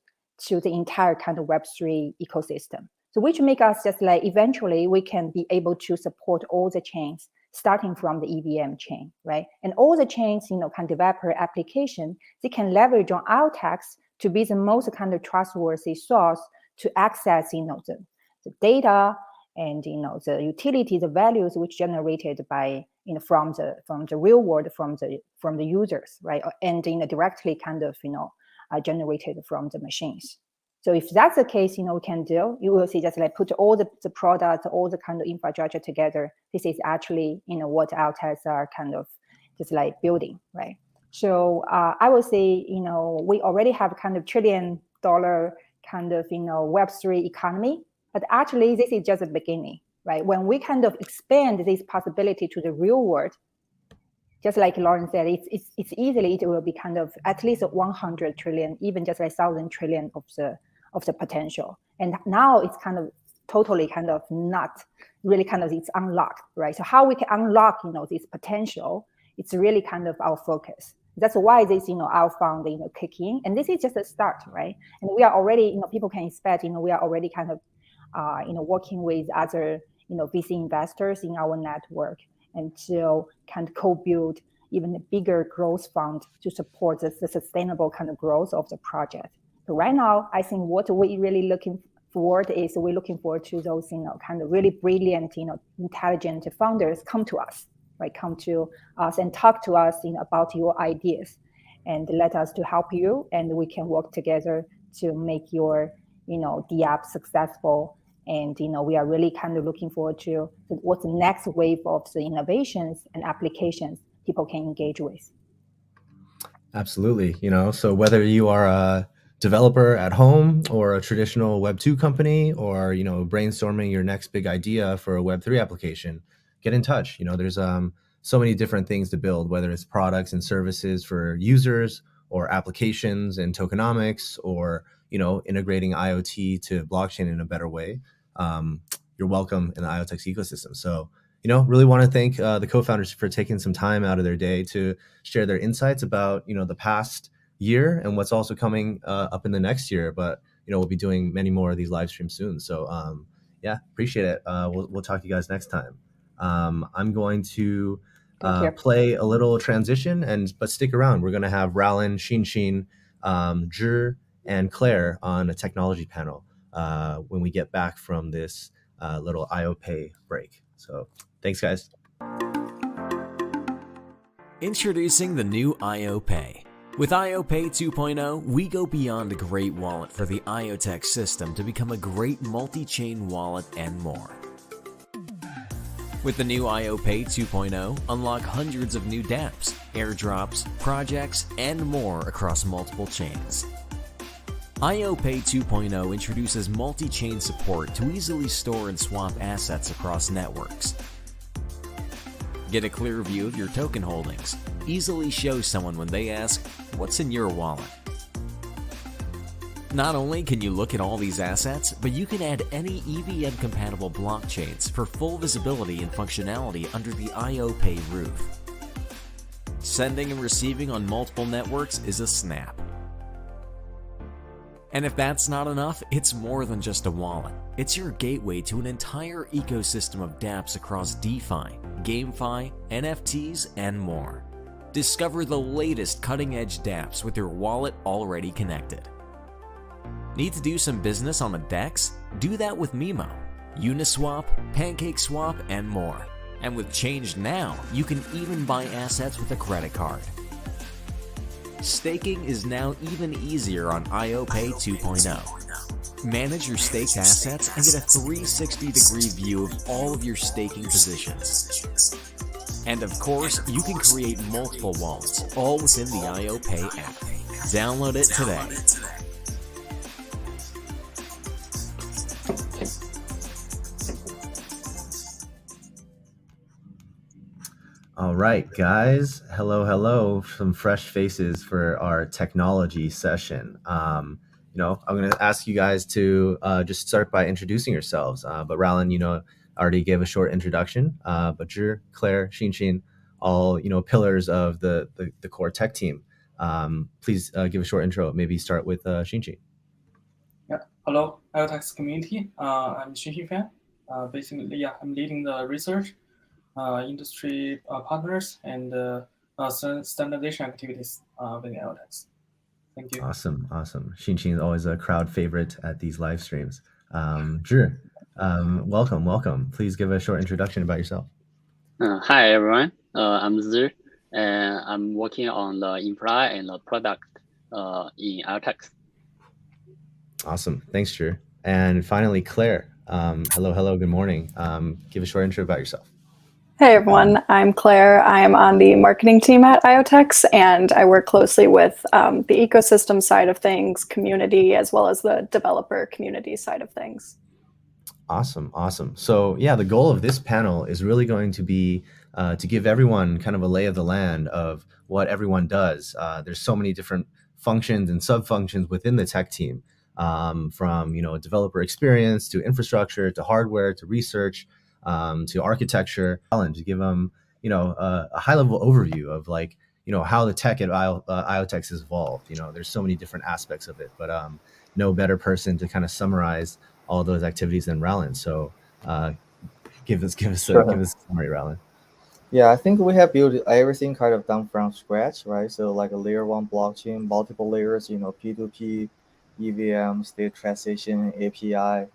Speaker 2: to the entire kind of Web3 ecosystem. So which make us just like eventually we can be able to support all the chains starting from the EVM chain, right? And all the chains, can develop an application, they can leverage on IoTeX to be the most kind of trustworthy source to access, the data and the utility, the values which generated by from the real world, from the users, right? And directly kind of generated from the machines. So if that's the case, we can do, you will see just like put all the products, all the kind of infrastructure together. This is actually, what IoTeX are kind of just like building, right? So I would say, we already have kind of $1 trillion kind of, Web3 economy, but actually this is just the beginning, right? When we kind of expand this possibility to the real world, just like Raullen said, it's easily, it will be kind of at least 100 trillion, even just like 1,000 trillion of the potential. And now it's kind of totally kind of not really kind of, it's unlocked, right? So how we can unlock, this potential, it's really kind of our focus. That's why this, our fund, kick in. And this is just a start, right? And we are already, people can expect, we are already kind of, working with other, VC investors in our network and to kind of co-build even a bigger growth fund to support the sustainable kind of growth of the project. So right now, I think what we really looking forward is we're looking forward to those, kind of really brilliant, intelligent founders come to us, right? Come to us and talk to us, about your ideas and let us to help you. And we can work together to make your, the app successful. And, we are really kind of looking forward to what's the next wave of the innovations and applications people can engage with.
Speaker 1: Absolutely. So whether you are a developer at home or a traditional Web2 company or, brainstorming your next big idea for a Web3 application, get in touch. There's so many different things to build, whether it's products and services for users or applications and tokenomics or, integrating IoT to blockchain in a better way. You're welcome in the IoTeX ecosystem. So, really want to thank the co-founders for taking some time out of their day to share their insights about, the past year and what's also coming up in the next year. But, we'll be doing many more of these live streams soon. So, yeah, appreciate it. We'll talk to you guys next time. I'm going to play a little transition, but stick around. We're going to have Raullen, Xin, Zhi, and Claire on a technology panel when we get back from this little IoPay break. So thanks, guys.
Speaker 5: Introducing the new IoPay. With IoPay 2.0, we go beyond a great wallet for the IoTeX system to become a great multi-chain wallet and more. With the new IoPay 2.0, unlock hundreds of new dApps, airdrops, projects, and more across multiple chains. IoPay 2.0 introduces multi-chain support to easily store and swap assets across networks. Get a clear view of your token holdings. Easily show someone when they ask, "What's in your wallet?" Not only can you look at all these assets, but you can add any EVM-compatible blockchains for full visibility and functionality under the IoPay roof. Sending and receiving on multiple networks is a snap. And if that's not enough, it's more than just a wallet. It's your gateway to an entire ecosystem of dApps across DeFi, GameFi, NFTs, and more. Discover the latest cutting-edge dApps with your wallet already connected. Need to do some business on a DEX? Do that with Mimo, Uniswap, PancakeSwap, and more. And with Change Now, you can even buy assets with a credit card. Staking is now even easier on IoPay 2.0. Manage your staked assets and get a 360-degree view of all of your staking positions. And of course, you can create multiple wallets, all within the IoPay app. Download it today.
Speaker 1: All right, guys. Hello. Some fresh faces for our technology session. I'm going to ask you guys to just start by introducing yourselves. But Raullen, already gave a short introduction. But Zhi, Claire, Xin, all pillars of the core tech team. Please give a short intro. Maybe start with Xin.
Speaker 6: Yeah. Hello, IoTeX community. I'm Qevan. Basically, I'm leading the research, industry partners, and standardization activities within IoTeX. Thank you.
Speaker 1: Awesome. Xin is always a crowd favorite at these live streams. Zhi, welcome. Please give a short introduction about yourself.
Speaker 7: Hi, everyone. I'm Zhi, and I'm working on the infra and the product in IoTeX.
Speaker 1: Awesome. Thanks, Zhi. And finally, Claire. Hello. Good morning. Give a short intro about yourself.
Speaker 8: Hey everyone, I'm Claire. I'm on the marketing team at IoTeX, and I work closely with the ecosystem side of things, community, as well as the developer community side of things.
Speaker 1: Awesome. So yeah, the goal of this panel is really going to be to give everyone kind of a lay of the land of what everyone does. There's so many different functions and sub-functions within the tech team, from developer experience to infrastructure to hardware to research to architecture. To give them a high-level overview of how the tech at IoTeX has evolved. There's so many different aspects of it, but no better person to kind of summarize all those activities than Raullen. So give us a summary, Raullen.
Speaker 3: Yeah, I think we have built everything kind of done from scratch, right? So like a layer 1 blockchain, multiple layers, P2P, EVM, state transition, API.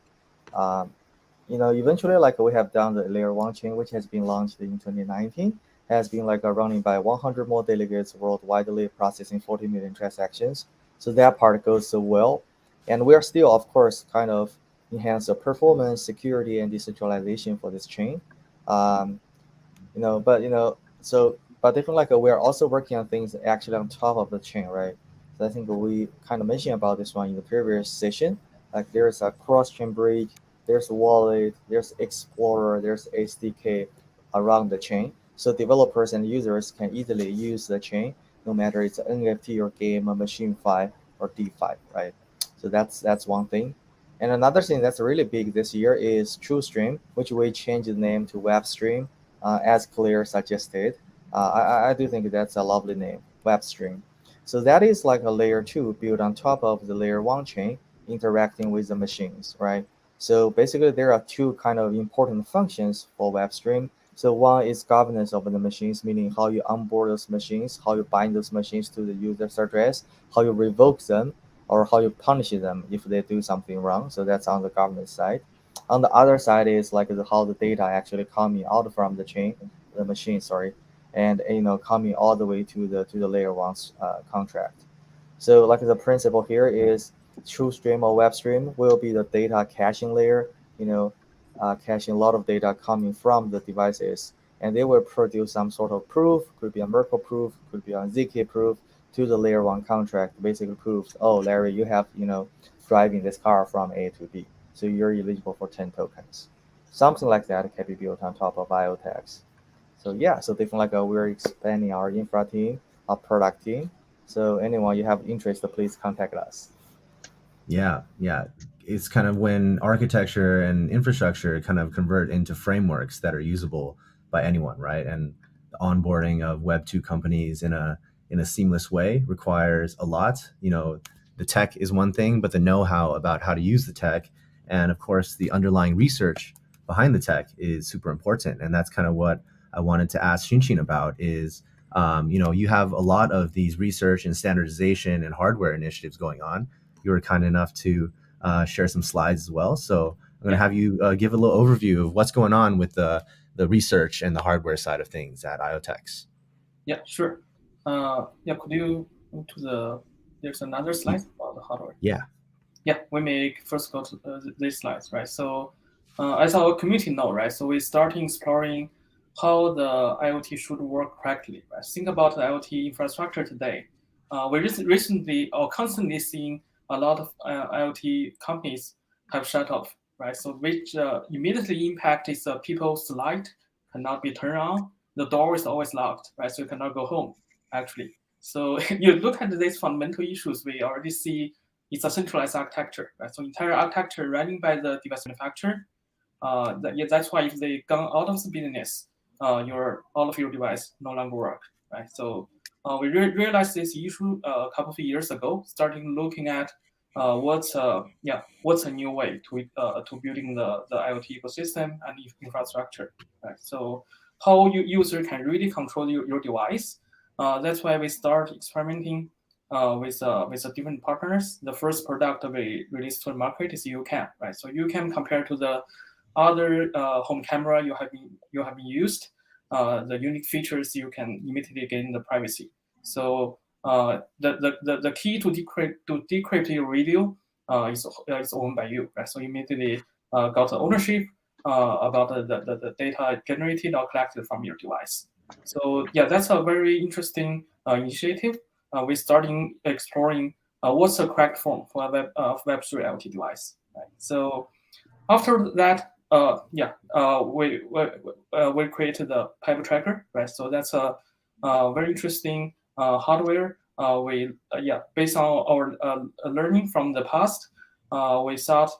Speaker 3: Eventually, we have done the layer 1 chain, which has been launched in 2019, has been running by 100 more delegates worldwide, processing 40 million transactions. So that part goes so well. And we are still, of course, kind of enhance the performance, security, and decentralization for this chain. But different, we are also working on things actually on top of the chain, right? So I think we kind of mentioned about this one in the previous session. Like there's a cross-chain bridge, there's wallet, there's explorer, there's SDK around the chain. So developers and users can easily use the chain, no matter it's an NFT or game, a MachineFi or DeFi, right? So that's one thing. And another thing that's really big this year is TrueStream, which we changed the name to WebStream, as Claire suggested. I do think that's a lovely name, WebStream. So that is like a layer 2 built on top of the layer 1 chain, interacting with the machines, right? So basically, there are two kind of important functions for WebStream. So one is governance of the machines, meaning how you onboard those machines, how you bind those machines to the user's address, how you revoke them, or how you punish them if they do something wrong. So that's on the governance side. On the other side is how the data actually coming out from the machine, and coming all the way to the layer 1's contract. So the principle here is TrueStream or WebStream will be the data caching layer, caching a lot of data coming from the devices, and they will produce some sort of proof, could be a Merkle proof, could be a ZK proof, to the layer 1 contract. Basically proves, oh, Larry, you have driving this car from A to B, so you're eligible for 10 tokens. Something like that can be built on top of IoTeX. So yeah, so different we're expanding our infra team, our product team. So anyone you have interest, please contact us.
Speaker 1: Yeah. It's kind of when architecture and infrastructure kind of convert into frameworks that are usable by anyone, right? And the onboarding of Web 2 companies in a seamless way requires a lot. The tech is one thing, but the know-how about how to use the tech, and of course the underlying research behind the tech is super important. And that's kind of what I wanted to ask Xin about is, you have a lot of these research and standardization and hardware initiatives going on. You were kind enough to share some slides as well. So I'm going to have you give a little overview of what's going on with the research and the hardware side of things at IoTeX.
Speaker 6: Yeah, sure. Could you go to there's another slide about the hardware.
Speaker 1: Yeah,
Speaker 6: we may first go to these slides, right? So as our community know, right? So we're starting exploring how the IoT should work correctly, right? Think about the IoT infrastructure today. We recently or constantly seeing a lot of IoT companies have shut off, right? So which immediately impact is people's light cannot be turned on, the door is always locked, right? So you cannot go home, actually. So you look at these fundamental issues, we already see it's a centralized architecture, right? So entire architecture running by the device manufacturer. That's why if they gone out of the business, all of your device no longer work, right? So we realized this issue a couple of years ago, starting looking at what's a new way to building the IoT ecosystem and infrastructure, right? So how user can really control your device. That's why we start experimenting with different partners. The first product we released to the market is UCam, right? So UCam compared to the other home camera you have been used, the unique features you can immediately gain the privacy. So the key to decrypt your video is owned by you, right? So you immediately got the ownership about the data generated or collected from your device. So yeah, that's a very interesting initiative. We're starting exploring what's the correct form for a Web3 IoT device. Right? So after that, we created the Pebble Tracker, right? So that's a very interesting hardware. Based on our learning from the past, we thought,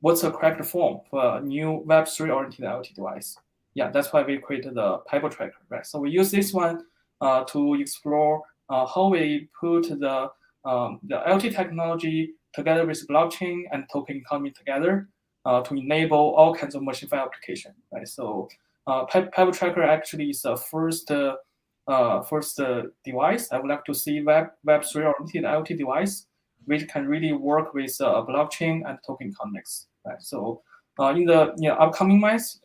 Speaker 6: what's the correct form for a new Web3 oriented IoT device? Yeah, that's why we created the Pebble Tracker, right? So we use this one to explore how we put the IoT technology together with blockchain and token economy together to enable all kinds of machine-fi application, right? So Pebble Tracker actually is the first device I would like to see Web3 oriented IoT device which can really work with blockchain and token economics, right? So in the upcoming months,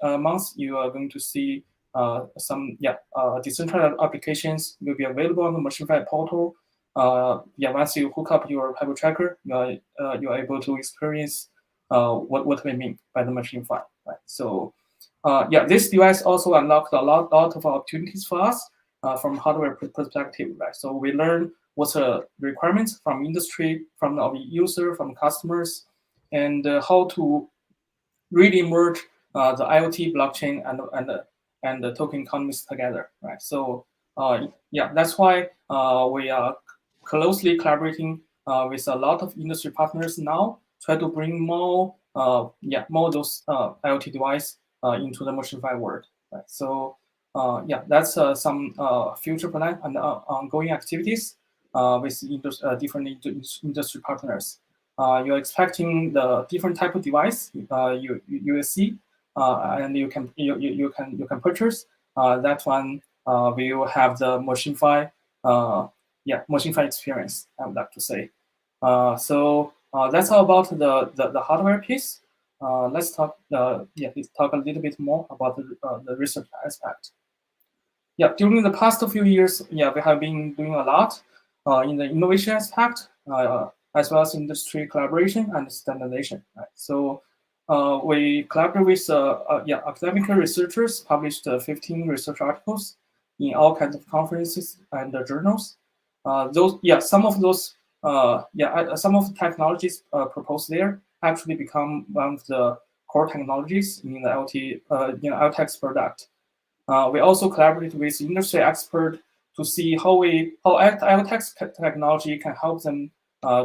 Speaker 6: you are going to see some decentralized applications will be available on the machine-fi portal. Once you hook up your Pebble Tracker, you are able to experience what we mean by the machine-fi, right? So this device also unlocked a lot of opportunities for us from hardware perspective, right? So we learn what's the requirements from industry, from our user, from customers, and how to really merge the IoT, blockchain, and the token economies together, right? So that's why we are closely collaborating with a lot of industry partners now, try to bring more those IoT device into the machine-fi world, right? So that's some future plan and ongoing activities with different industry partners. You're expecting the different type of device you will see, and you can purchase. That one will have the machine-fi machine-fi experience, I would like to say. So that's all about the hardware piece. Let's talk a little bit more about the research aspect. Yeah, during the past few years, we have been doing a lot in the innovation aspect, as well as industry collaboration and standardization. Right? So we collaborate with academic researchers, published 15 research articles in all kinds of conferences and journals. Some of the technologies proposed there actually become one of the core technologies in the IoTeX product. We also collaborate with industry experts to see how IoTeX technology can help them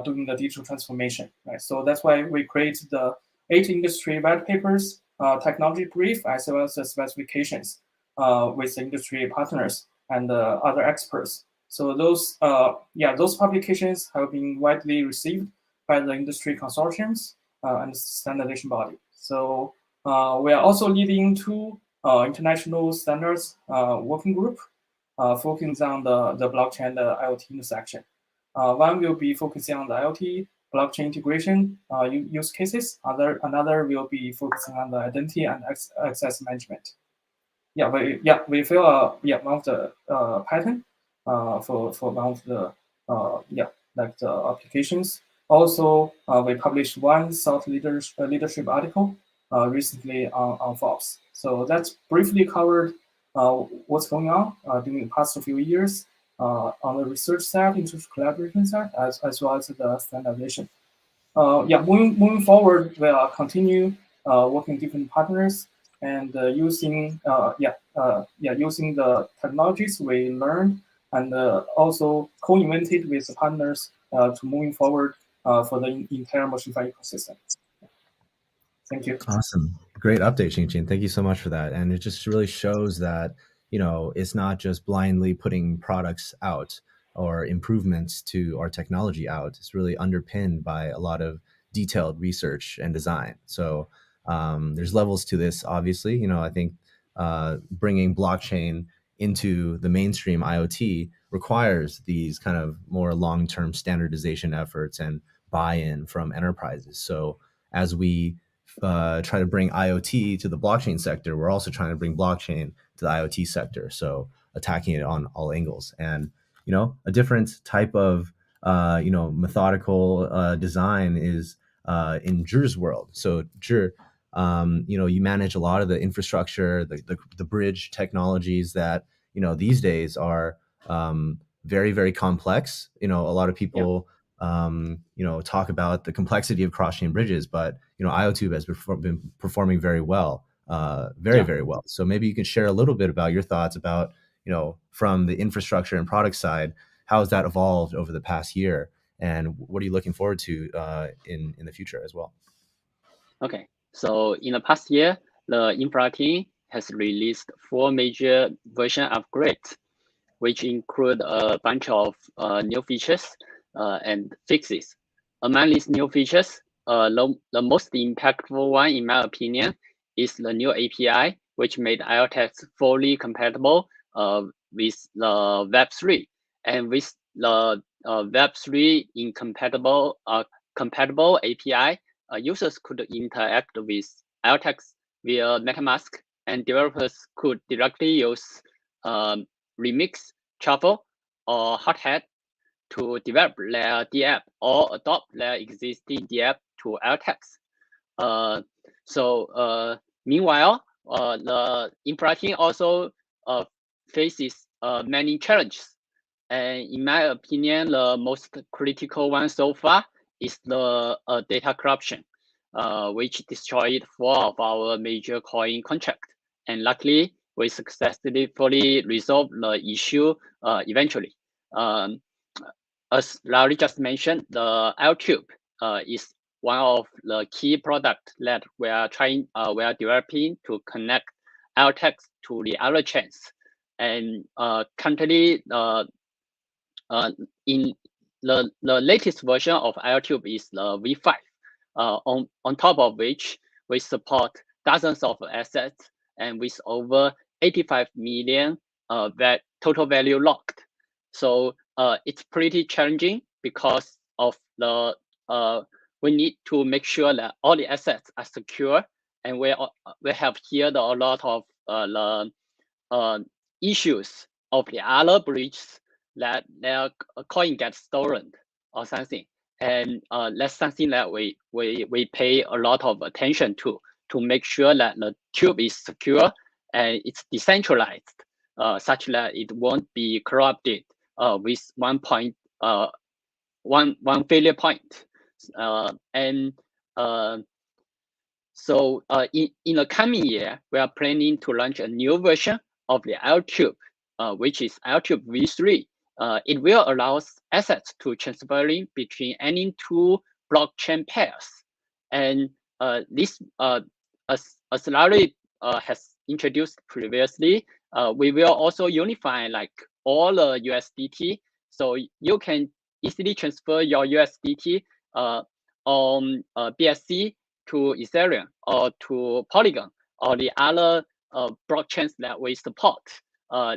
Speaker 6: doing the digital transformation. Right? So that's why we create the 8 industry white papers, technology brief, as well as the specifications with the industry partners and other experts. So those publications have been widely received by the industry consortiums and standardization body. So we are also leading 2 international standards working group focusing on the blockchain and the IoT intersection. One will be focusing on the IoT blockchain integration use cases. Another will be focusing on the identity and access management. We fill one of the pattern for one of the the applications. Also, we published one thought leadership article recently on Forbes. So that's briefly covered what's going on during the past few years on the research side, industry collaboration side, as well as the standardization. Moving forward, we'll continue working with different partners and using using the technologies we learned and also co-invented with partners to moving forward for the entire MachineFi ecosystem. Thank you.
Speaker 1: Awesome. Great update, Jing. Thank you so much for that. And it just really shows that, it's not just blindly putting products out or improvements to our technology out. It's really underpinned by a lot of detailed research and design. So there's levels to this, obviously. I think bringing blockchain into the mainstream IoT requires these kind of more long-term standardization efforts and buy-in from enterprises. So as we try to bring IoT to the blockchain sector, we're also trying to bring blockchain to the IoT sector. So attacking it on all angles, and a different type of methodical design is in Zhi's world. So Zhi, you manage a lot of the infrastructure, the bridge technologies that these days are very, very complex. A lot of people talk about the complexity of cross-chain bridges, but IoTube has been performing very well, very well. So maybe you can share a little bit about your thoughts about from the infrastructure and product side, how has that evolved over the past year, and what are you looking forward to in the future as well?
Speaker 7: Okay, so in the past year, the infra team has released 4 major version upgrades, which include a bunch of new features and fixes. Among these new features, the most impactful one, in my opinion, is the new API, which made IoTeX fully compatible with the Web3. And with the Web3 incompatible compatible API, users could interact with IoTeX via MetaMask, and developers could directly use Remix, Truffle, or Hothead to develop their DApp or adopt their existing DApp to IoTeX. Meanwhile, the infra team also faces many challenges. And in my opinion, the most critical one so far is the data corruption, which destroyed 4 of our major coin contracts. And luckily, we successfully resolved the issue eventually. As Larry just mentioned, the IoTube is one of the key products that we are developing to connect IoTeX to the other chains. And currently, in the latest version of IoTube is the V5, on top of which we support dozens of assets and with over 85 million total value locked. So it's pretty challenging because of the we need to make sure that all the assets are secure, and we have heard a lot of the issues of the other bridges that their coin gets stolen or something, and that's something that we pay a lot of attention to make sure that the tube is secure and it's decentralized, such that it won't be corrupted with one failure point. So in the coming year, we are planning to launch a new version of the IoTube, which is IoTube V3. It will allow assets to transferring between any 2 blockchain pairs. And this, as Larry has introduced previously, we will also unify like all the USDT, so you can easily transfer your USDT on BSC to Ethereum or to Polygon or the other blockchains that we support.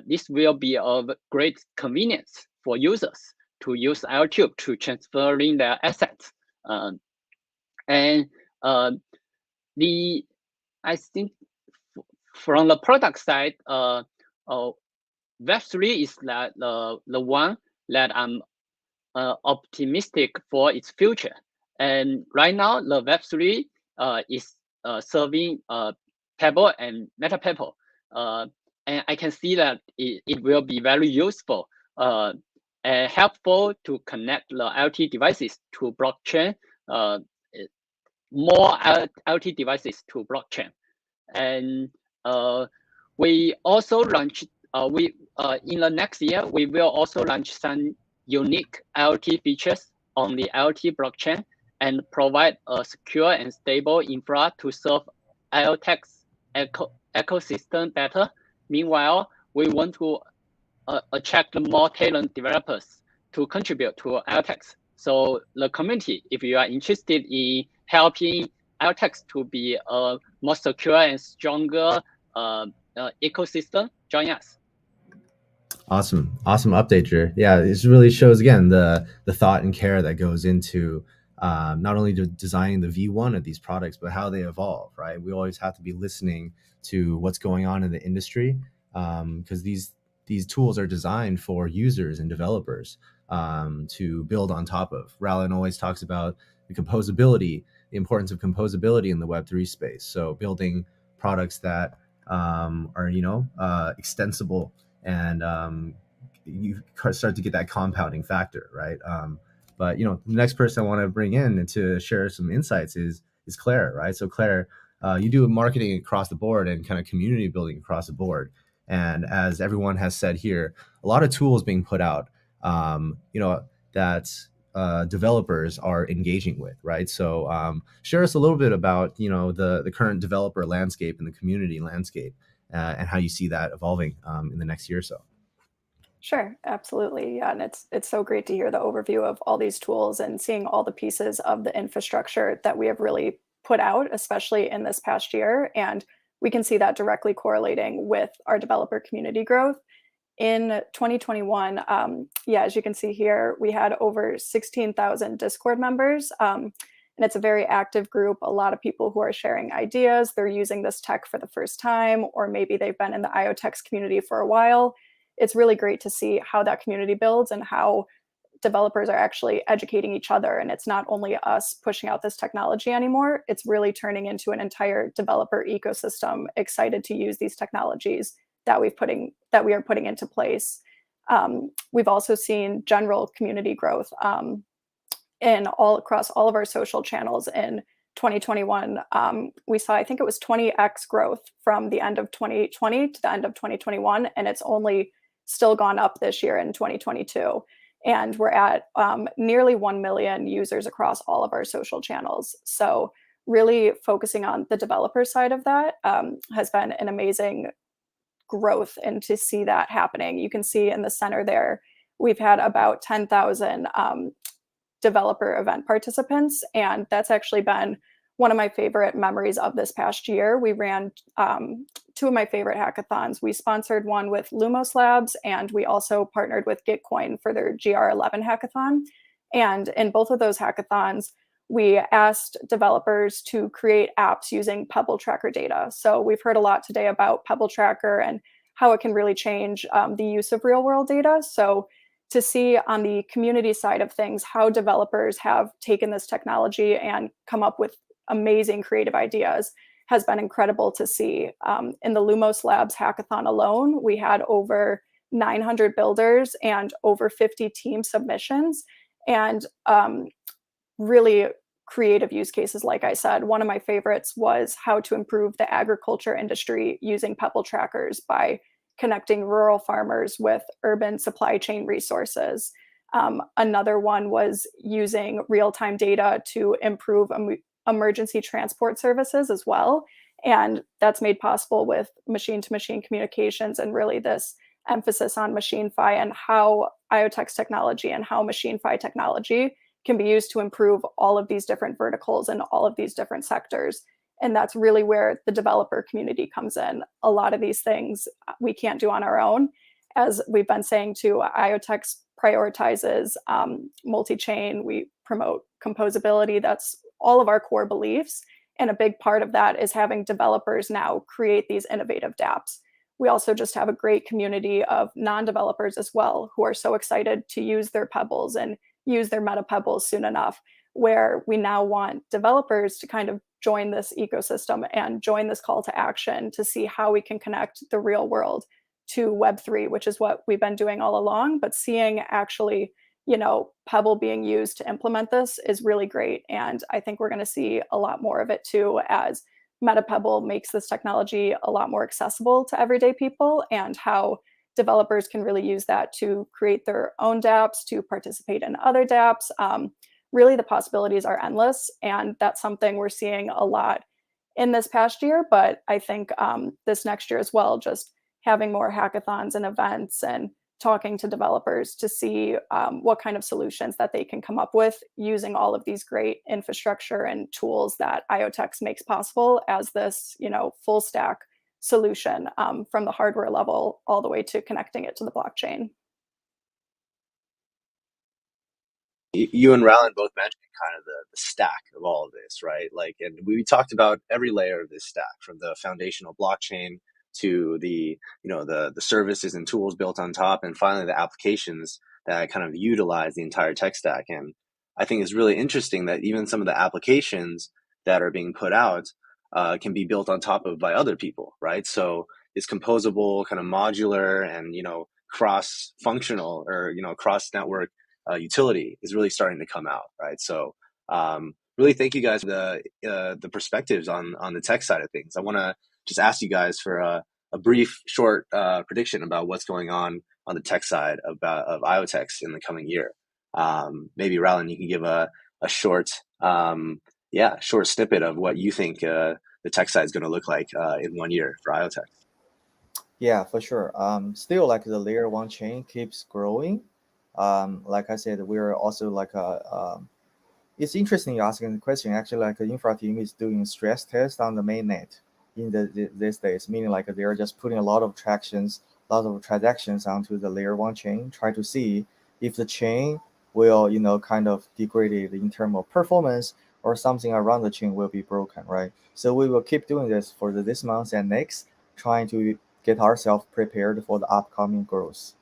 Speaker 7: This will be of great convenience for users to use IoTube to transferring their assets. I think from the product side, Web3 is the one that I'm optimistic for its future. And right now, the Web3 is serving Pebble and Metapebble. And I can see that it will be very useful and helpful to connect the IoT devices to blockchain, more IoT devices to blockchain. And we also launched, in the next year, we will also launch some unique IoT features on the IoT blockchain and provide a secure and stable infra to serve IoTeX ecosystem better. Meanwhile, we want to attract more talent developers to contribute to IoTeX. So the community, if you are interested in helping IoTeX to be a more secure and stronger ecosystem, join us.
Speaker 1: Awesome update, Jer. Yeah, this really shows again the thought and care that goes into not only designing the V1 of these products, but how they evolve. Right, we always have to be listening to what's going on in the industry, because these tools are designed for users and developers to build on top of. Raullen always talks about the composability, the importance of composability in the Web3 space. So building products that are extensible, and you start to get that compounding factor, right? But the next person I want to bring in to share some insights is Claire, right? So Claire, you do marketing across the board and kind of community building across the board. And as everyone has said here, a lot of tools being put out, that developers are engaging with, right? So share us a little bit about the current developer landscape and the community landscape, and how you see that evolving in the next year or so.
Speaker 8: Sure, absolutely. Yeah, and it's so great to hear the overview of all these tools and seeing all the pieces of the infrastructure that we have really put out, especially in this past year. And we can see that directly correlating with our developer community growth. In 2021, as you can see here, we had over 16,000 Discord members. And it's a very active group. A lot of people who are sharing ideas, they're using this tech for the first time, or maybe they've been in the IoTeX community for a while. It's really great to see how that community builds and how developers are actually educating each other. And it's not only us pushing out this technology anymore, it's really turning into an entire developer ecosystem excited to use these technologies that we are putting into place. We've also seen general community growth across all of our social channels in 2021. We saw, I think it was 20x growth from the end of 2020 to the end of 2021, and it's only still gone up this year in 2022. And we're at nearly 1 million users across all of our social channels. So really focusing on the developer side of that has been an amazing growth, and to see that happening. You can see in the center there, we've had about 10,000 developer event participants, and that's actually been one of my favorite memories of this past year. We ran two of my favorite hackathons. We sponsored one with Lumos Labs, and we also partnered with Gitcoin for their GR11 hackathon. And in both of those hackathons, we asked developers to create apps using Pebble Tracker data. So we've heard a lot today about Pebble Tracker and how it can really change the use of real world data. So to see on the community side of things how developers have taken this technology and come up with amazing creative ideas has been incredible to see. In the Lumos Labs hackathon alone, we had over 900 builders and over 50 team submissions, and really creative use cases. Like I said, one of my favorites was how to improve the agriculture industry using Pebble Trackers by connecting rural farmers with urban supply chain resources. Another one was using real-time data to improve emergency transport services as well. And that's made possible with machine-to-machine communications and really this emphasis on MachineFi and how IoTeX technology and how MachineFi technology can be used to improve all of these different verticals and all of these different sectors. And that's really where the developer community comes in. A lot of these things we can't do on our own. As we've been saying too, IoTeX prioritizes multi-chain. We promote composability. That's all of our core beliefs. And a big part of that is having developers now create these innovative dApps. We also just have a great community of non-developers as well who are so excited to use their Pebbles and use their Metapebbles soon enough, where we now want developers to kind of join this ecosystem and join this call to action to see how we can connect the real world to Web3, which is what we've been doing all along. But seeing actually, Pebble being used to implement this is really great. And I think we're going to see a lot more of it too, as Metapebble makes this technology a lot more accessible to everyday people, and how developers can really use that to create their own dApps, to participate in other dApps. Really, the possibilities are endless, and that's something we're seeing a lot in this past year, but I think this next year as well, just having more hackathons and events and talking to developers to see what kind of solutions that they can come up with using all of these great infrastructure and tools that IoTeX makes possible as this, full stack solution from the hardware level all the way to connecting it to the blockchain.
Speaker 1: You and Raullen both mentioned kind of the stack of all of this, right? And we talked about every layer of this stack, from the foundational blockchain to the services and tools built on top, and finally the applications that kind of utilize the entire tech stack. And I think it's really interesting that even some of the applications that are being put out can be built on top of by other people, right? So it's composable, kind of modular, and cross-functional or cross-network utility is really starting to come out, right? So really thank you guys for the perspectives on the tech side of things. I want to just ask you guys for a brief, short prediction about what's going on the tech side of IoTeX in the coming year. Maybe Raullen, you can give a short snippet of what you think the tech side is going to look like in 1 year for IoTeX.
Speaker 3: Yeah, for sure. Still, like the layer one chain keeps growing. Like I said, we're also it's interesting you're asking the question. Actually, like the infra team is doing stress tests on the mainnet in these days, meaning like they're just putting a lot of transactions onto the layer one chain, try to see if the chain will, kind of degrade in terms of performance, or something around the chain will be broken, right? So we will keep doing this for this month and next, trying to get ourselves prepared for the upcoming growth.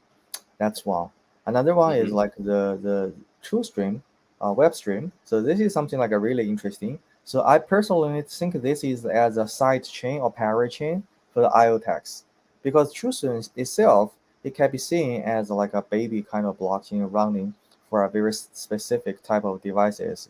Speaker 3: That's one. Another one is like the TrueStream, WebStream. So this is something like a really interesting. So I personally think this is as a side chain or parallel chain for the IoTeX, because TrueStream itself, it can be seen as like a baby kind of blockchain running for a very specific type of devices,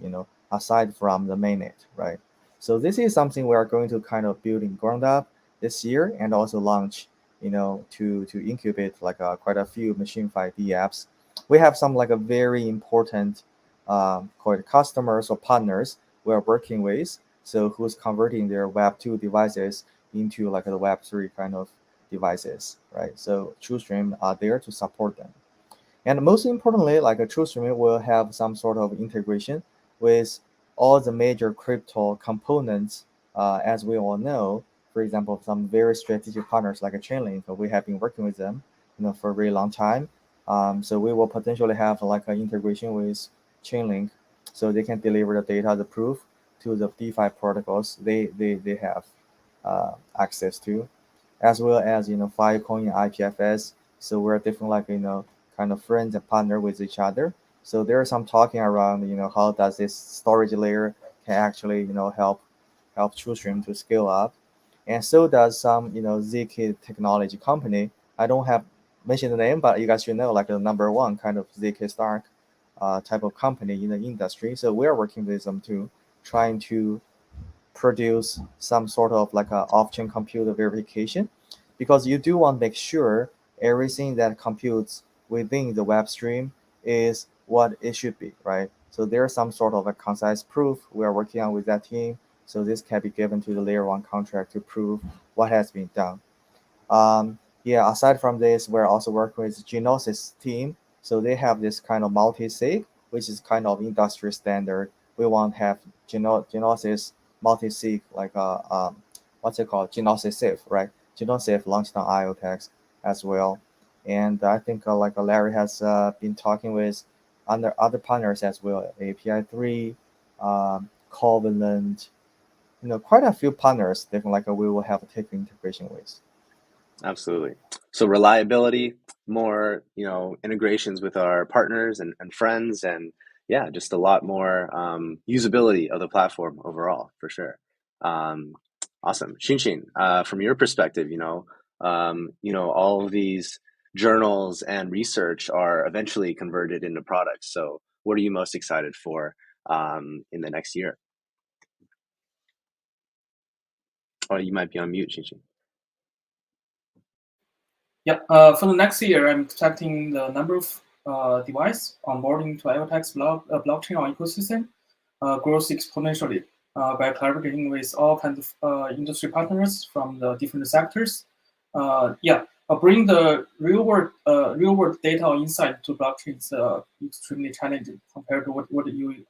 Speaker 3: aside from the mainnet, right? So this is something we are going to kind of build in ground up this year, and also launch, to incubate like quite a few MachineFi dApps. We have some like a very important called customers or partners we are working with, so who's converting their Web2 devices into like the Web3 kind of devices, right? So TrueStream are there to support them. And most importantly, like a TrueStream will have some sort of integration with all the major crypto components, as we all know. For example, some very strategic partners like a Chainlink, we have been working with them, for a very long time. So we will potentially have like an integration with Chainlink, so they can deliver the data, the proof to the DeFi protocols they have access to, as well as Filecoin and IPFS. So we're definitely like kind of friends and partner with each other. So there's some talking around how does this storage layer can actually help TrueStream to scale up. And so does some, ZK technology company. I don't have mentioned the name, but you guys should know, like the number one kind of ZK Stark type of company in the industry. So we're working with them too, trying to produce some sort of like a off-chain computer verification, because you do want to make sure everything that computes within the web stream is what it should be, right? So there's some sort of a concise proof we are working on with that team. So this can be given to the layer one contract to prove what has been done. Aside from this, we're also working with Genesis team. So they have this kind of multi-sig, which is kind of industry standard. We want to have Genesis multi-sig, like what's it called? Genesis Safe, right? Genesis launched on IoTeX as well. And I think like Larry has been talking with other partners as well, API3, Covenant, quite a few partners definitely like we will have a tech integration with.
Speaker 1: Absolutely. So reliability, more, integrations with our partners and friends, and just a lot more usability of the platform overall, for sure. Awesome. Xin, from your perspective, all of these journals and research are eventually converted into products. So what are you most excited for in the next year? Oh, you might be on mute, Jing.
Speaker 6: Yeah, for the next year, I'm expecting the number of device onboarding to IoTeX blockchain or ecosystem grows exponentially by collaborating with all kinds of industry partners from the different sectors. Bring the real world data or insight to blockchain is extremely challenging compared to what you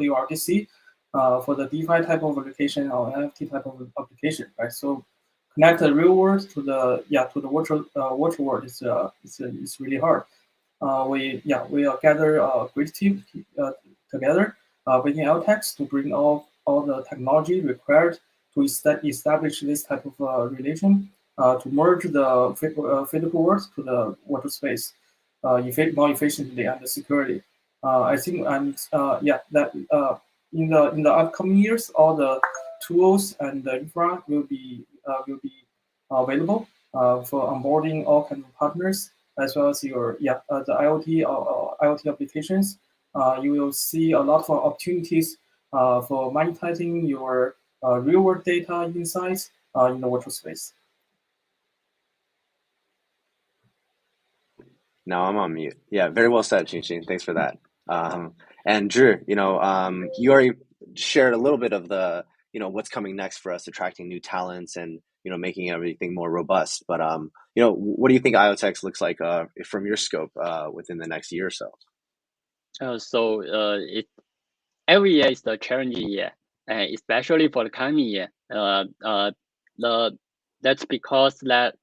Speaker 6: already see for the DeFi type of application or NFT type of application, right? So connect the real world to the virtual world is really hard. We gather a great team together within IoTeX to bring all the technology required to establish this type of relation to merge the physical world to the virtual space more efficiently and securely. I think in the upcoming years, all the tools and the infra will be available for onboarding all kinds of partners, as well as your the IoT or IoT applications. You will see a lot of opportunities for monetizing your real world data insights in the virtual space.
Speaker 1: Now I'm on mute. Yeah, very well said, Qing. Thanks for that. And Drew, you already shared a little bit of the, what's coming next for us, attracting new talents and, making everything more robust. But, what do you think IoTeX looks like from your scope within the next year or so?
Speaker 7: Every year is the challenging year, especially for the coming year. That's because that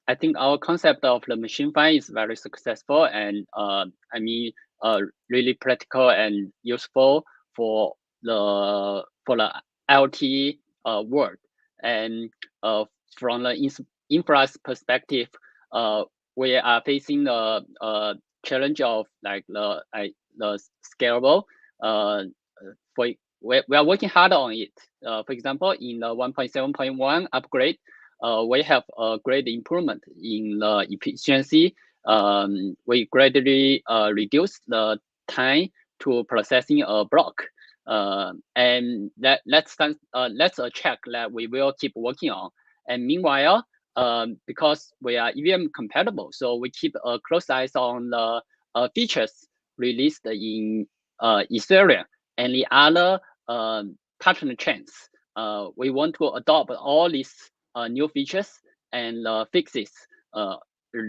Speaker 7: I think our concept of the machine file is very successful and really practical and useful for the IoT world. And from the infra perspective, we are facing the challenge of the scalable. We are working hard on it. For example, in the 1.7.1 upgrade, we have a great improvement in the efficiency. We gradually reduce the time to processing a block, and that's a check that we will keep working on. And meanwhile, because we are EVM compatible, so we keep a close eye on the features released in Ethereum and the other partner chains. We want to adopt all these new features and fixes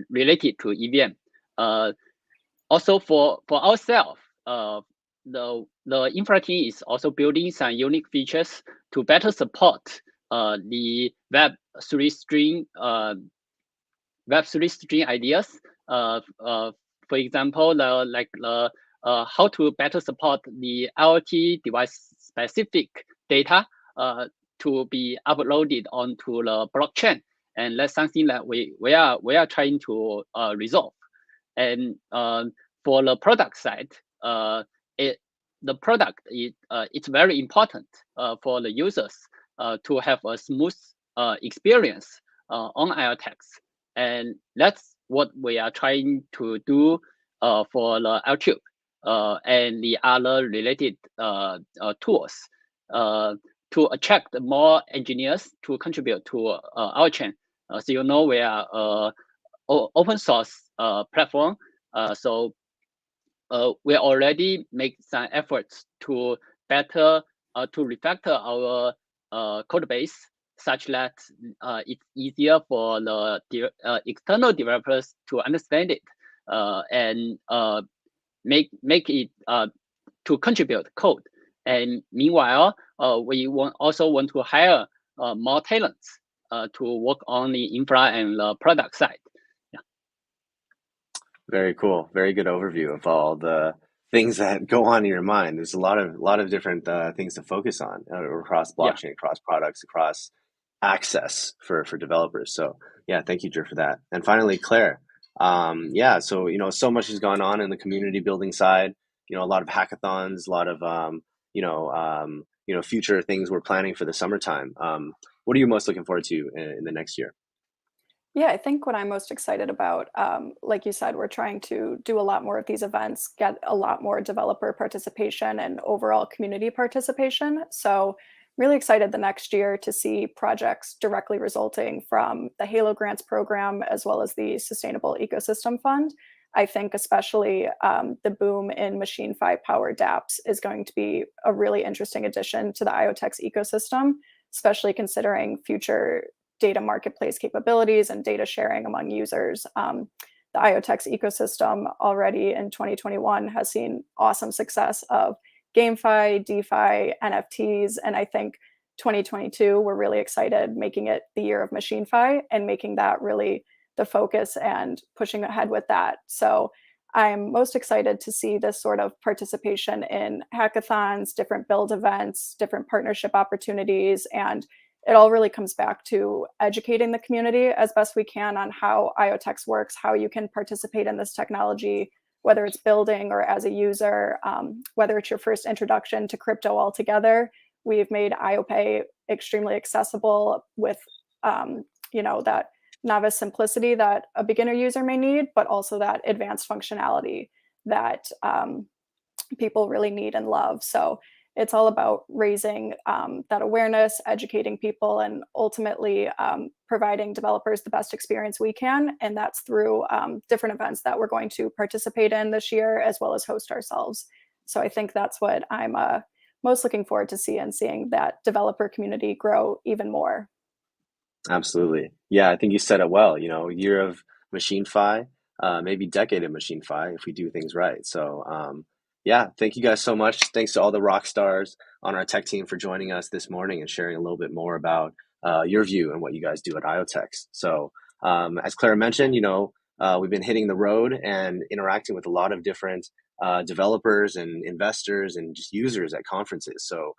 Speaker 7: related to EVM. Also for ourselves, the infra team is also building some unique features to better support the Web3 string ideas. For example, how to better support the IoT device specific data to be uploaded onto the blockchain, and that's something that we are trying to resolve. And for the product side, the product it's very important for the users to have a smooth experience on IoTeX, and that's what we are trying to do for the L-Tube and the other related tools to attract more engineers to contribute to our chain. So we are open source platform. So we already make some efforts to better to refactor our code base such that it's easier for the external developers to understand it and make it to contribute code. And meanwhile, we also want to hire more talents to work on the infra and the product side. Yeah.
Speaker 1: Very cool. Very good overview of all the things that go on in your mind. There's a lot of different things to focus on across blockchain, across products, across access for developers. So yeah, thank you, Drew, for that. And finally, Claire. So so much has gone on in the community building side. A lot of hackathons, a lot of future things we're planning for the summertime. What are you most looking forward to in the next year?
Speaker 8: Yeah, I think what I'm most excited about, like you said, we're trying to do a lot more of these events, get a lot more developer participation and overall community participation. So really excited the next year to see projects directly resulting from the Halo Grants program, as well as the Sustainable Ecosystem Fund. I think especially the boom in MachineFi powered dApps is going to be a really interesting addition to the IoTeX ecosystem, especially considering future data marketplace capabilities and data sharing among users. The IoTeX ecosystem already in 2021 has seen awesome success of GameFi, DeFi, NFTs, and I think 2022, we're really excited making it the year of MachineFi and making that really the focus and pushing ahead with that. So I'm most excited to see this sort of participation in hackathons, different build events, different partnership opportunities, and it all really comes back to educating the community as best we can on how IoTeX works, how you can participate in this technology, whether it's building or as a user, whether it's your first introduction to crypto altogether. We've made IoPay extremely accessible with that novice simplicity that a beginner user may need, but also that advanced functionality that people really need and love. So it's all about raising that awareness, educating people, and ultimately providing developers the best experience we can. And that's through different events that we're going to participate in this year, as well as host ourselves. So I think that's what I'm most looking forward to seeing that developer community grow even more.
Speaker 1: Absolutely. Yeah, I think you said it well. Year of MachineFi, maybe decade of MachineFi if we do things right. So yeah, thank you guys so much. Thanks to all the rock stars on our tech team for joining us this morning and sharing a little bit more about your view and what you guys do at IoTeX. So as Clara mentioned, we've been hitting the road and interacting with a lot of different developers and investors and just users at conferences. So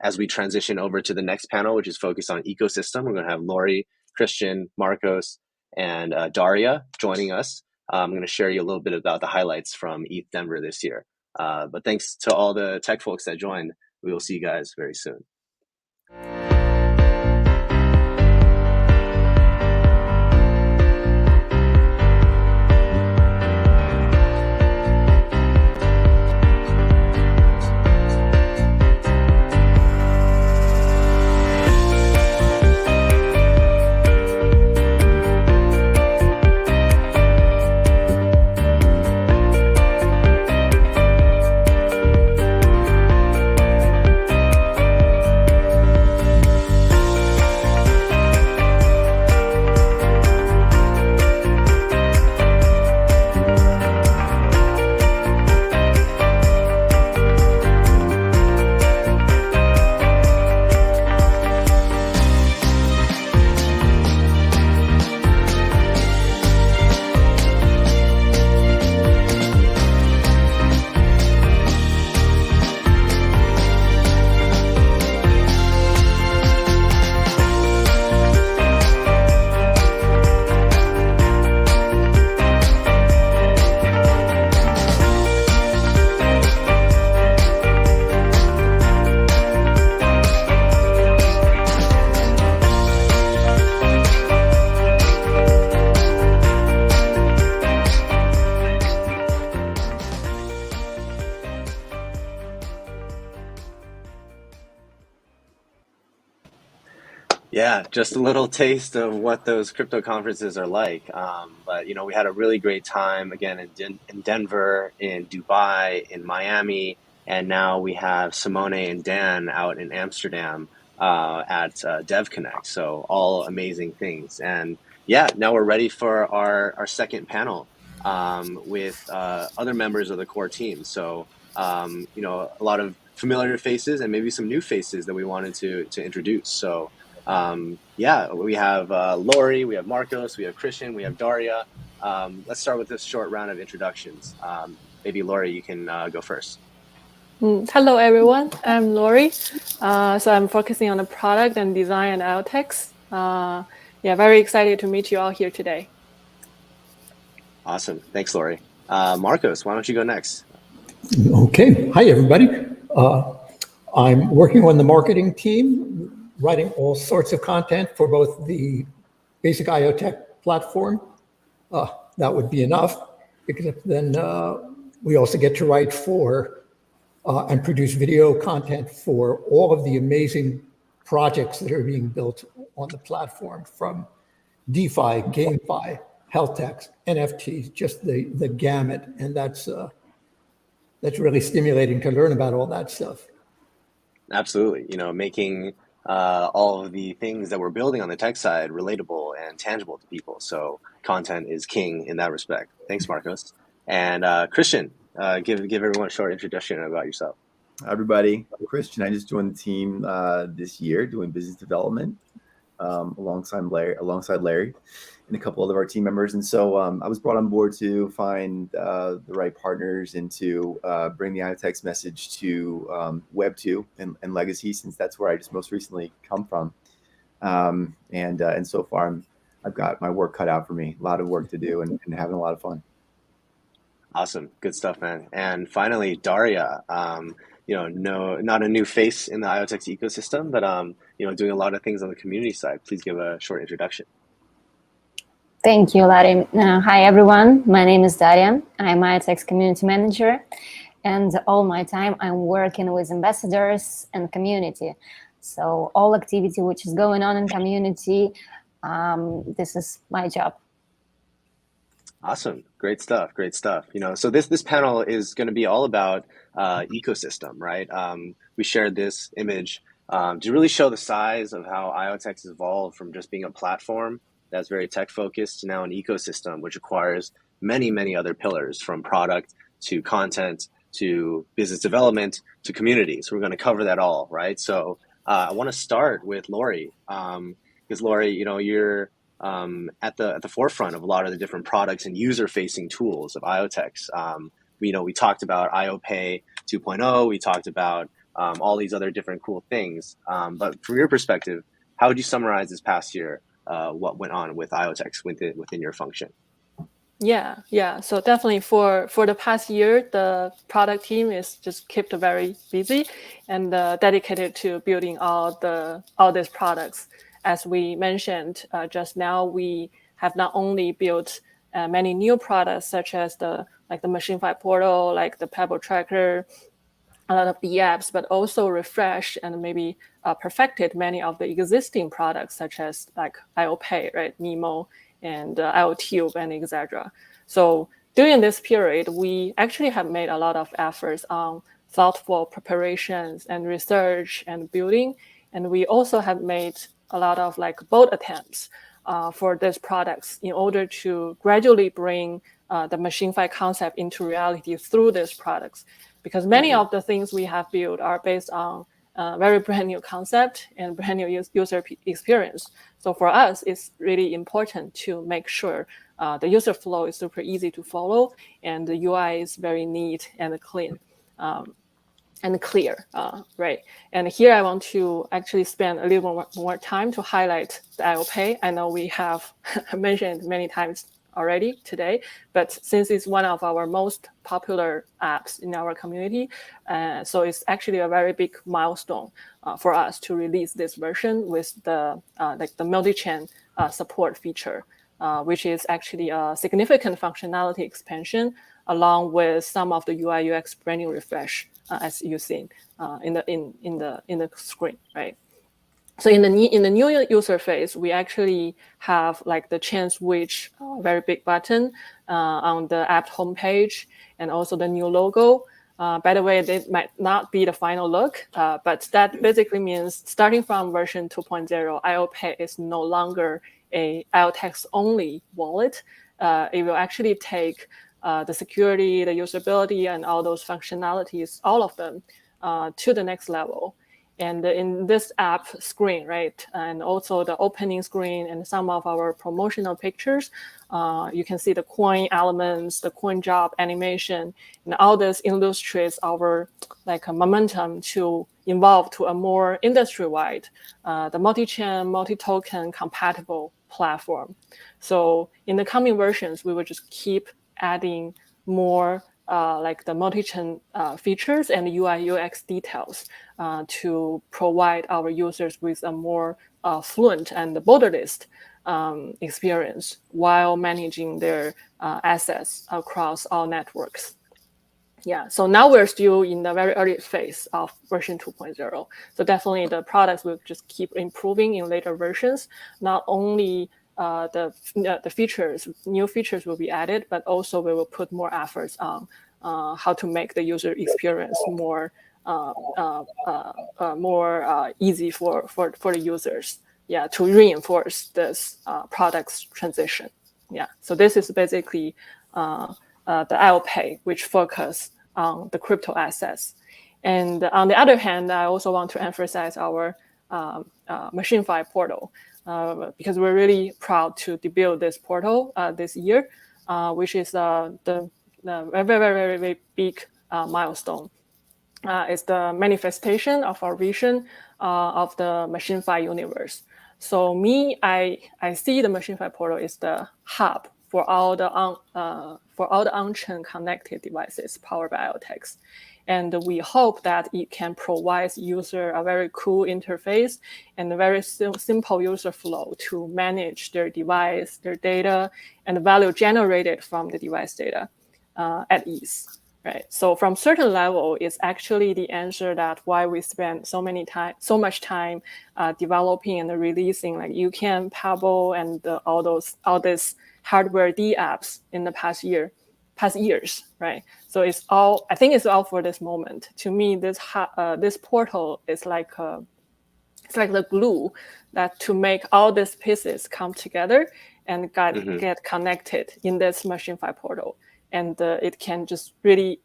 Speaker 1: as we transition over to the next panel, which is focused on ecosystem, we're going to have Lori, Christian, Marcos, and Daria joining us. I'm going to share you a little bit about the highlights from ETH Denver this year. But thanks to all the tech folks that joined. We will see you guys very soon. Yeah, just a little taste of what those crypto conferences are like. But we had a really great time again in Denver, in Dubai, in Miami, and now we have Simone and Dan out in Amsterdam at DevConnect. So all amazing things. And yeah, now we're ready for our second panel with other members of the core team. So a lot of familiar faces and maybe some new faces that we wanted to introduce. So. We have Lori, we have Marcos, we have Christian, we have Daria. Let's start with this short round of introductions. Maybe Lori, you can go first.
Speaker 9: Hello, everyone. I'm Lori. So I'm focusing on the product and design at IoTeX. Very excited to meet you all here today.
Speaker 1: Awesome. Thanks, Lori. Marcos, why don't you go next?
Speaker 10: Okay. Hi, everybody. I'm working on the marketing team, writing all sorts of content for both the basic IoTeX platform. That would be enough, because then we also get to write for and produce video content for all of the amazing projects that are being built on the platform, from DeFi, GameFi, health techs, NFTs, just the gamut. And that's really stimulating to learn about all that stuff.
Speaker 11: Absolutely. Making all of the things that we're building on the tech side relatable and tangible to people. So content is king in that respect. Thanks, Marcos. And Christian, give everyone a short introduction about yourself.
Speaker 12: Hi, everybody. I'm Christian. I just joined the team this year doing business development alongside Larry and a couple of our team members. And so I was brought on board to find the right partners and to bring the IoTeX message to Web2 and legacy, since that's where I just most recently come from. And so far I've got my work cut out for me. A lot of work to do and having a lot of fun.
Speaker 11: Awesome. Good stuff, man. And finally, Daria, not a new face in the IoTeX ecosystem, but, doing a lot of things on the community side. Please give a short introduction.
Speaker 13: Thank you, Larry. Hi, everyone. My name is Daria. I'm IoTeX community manager. And all my time, I'm working with ambassadors and community. So all activity which is going on in community, this is my job.
Speaker 11: Awesome. Great stuff. Great stuff. So this panel is going to be all about ecosystem, right? We shared this image to really show the size of how IoTeX has evolved from just being a platform that's very tech focused to now an ecosystem, which requires many, many other pillars, from product to content to business development to community. So we're going to cover that all, right? So I want to start with Lori, because Lori, you're at the forefront of a lot of the different products and user-facing tools of IoTeX. We talked about IoPay 2.0. We talked about all these other different cool things. But from your perspective, how would you summarize this past year? What went on with IoTeX within your function?
Speaker 9: Yeah. So definitely for the past year, the product team is just kept very busy and dedicated to building all these products. As we mentioned just now, we have not only built many new products, such as the MachineFi portal, like the Pebble Tracker, a lot of the apps, but also refreshed and maybe perfected many of the existing products, such as like IoPay, right, Nemo, and IoTube, and etc. So during this period, we actually have made a lot of efforts on thoughtful preparations and research and building, and we also have made a lot of bold attempts for these products in order to gradually bring the MachineFi concept into reality through these products. Because many of the things we have built are based on very brand new concept and brand new user experience. So for us, it's really important to make sure the user flow is super easy to follow and the UI is very neat and clean and clear, right? And here I want to actually spend a little more time to highlight the IoPay. I know we have mentioned many times already today, but since it's one of our most popular apps in our community, so it's actually a very big milestone for us to release this version with the multi-chain support feature, which is actually a significant functionality expansion, along with some of the UI UX brand new refresh, as you've seen in the screen, right? So in the new user phase, we actually have the chain switch, very big button on the app homepage, and also the new logo. By the way, it might not be the final look, but that basically means starting from version 2.0, IoPay is no longer a IoTeX only wallet. It will actually take the security, the usability, and all those functionalities, all of them, to the next level. And in this app screen, right, and also the opening screen and some of our promotional pictures, you can see the coin elements, the coin job animation, and all this illustrates our a momentum to evolve to a more industry-wide, the multi-chain, multi-token compatible platform. So in the coming versions, we will just keep adding more the multi-chain features and UI UX details to provide our users with a more fluent and borderless experience while managing their assets across all networks. Yeah, so now we're still in the very early phase of version 2.0. So definitely the products will just keep improving in later versions. Not only the features, new features will be added, but also we will put more efforts on how to make the user experience more easy for the users. Yeah, to reinforce this product's transition. Yeah, so this is basically the IoPay, which focus on the crypto assets. And on the other hand, I also want to emphasize our MachineFi portal, because we're really proud to debut this portal this year, which is the very, very, very big milestone. It's the manifestation of our vision of the MachineFi universe. So I see the MachineFi portal is the hub for all the on-chain connected devices powered by IoTeX. And we hope that it can provide user a very cool interface and a very simple user flow to manage their device, their data, and the value generated from the device data at ease. Right. So from certain level, it's actually the answer that why we spend so much time developing and releasing like UCAN, Pebble, and all this hardware D apps in the past years. Right. So I think it's all for this moment. To me, this portal is like the glue that to make all these pieces come together and get connected in this MachineFi portal. And it can just really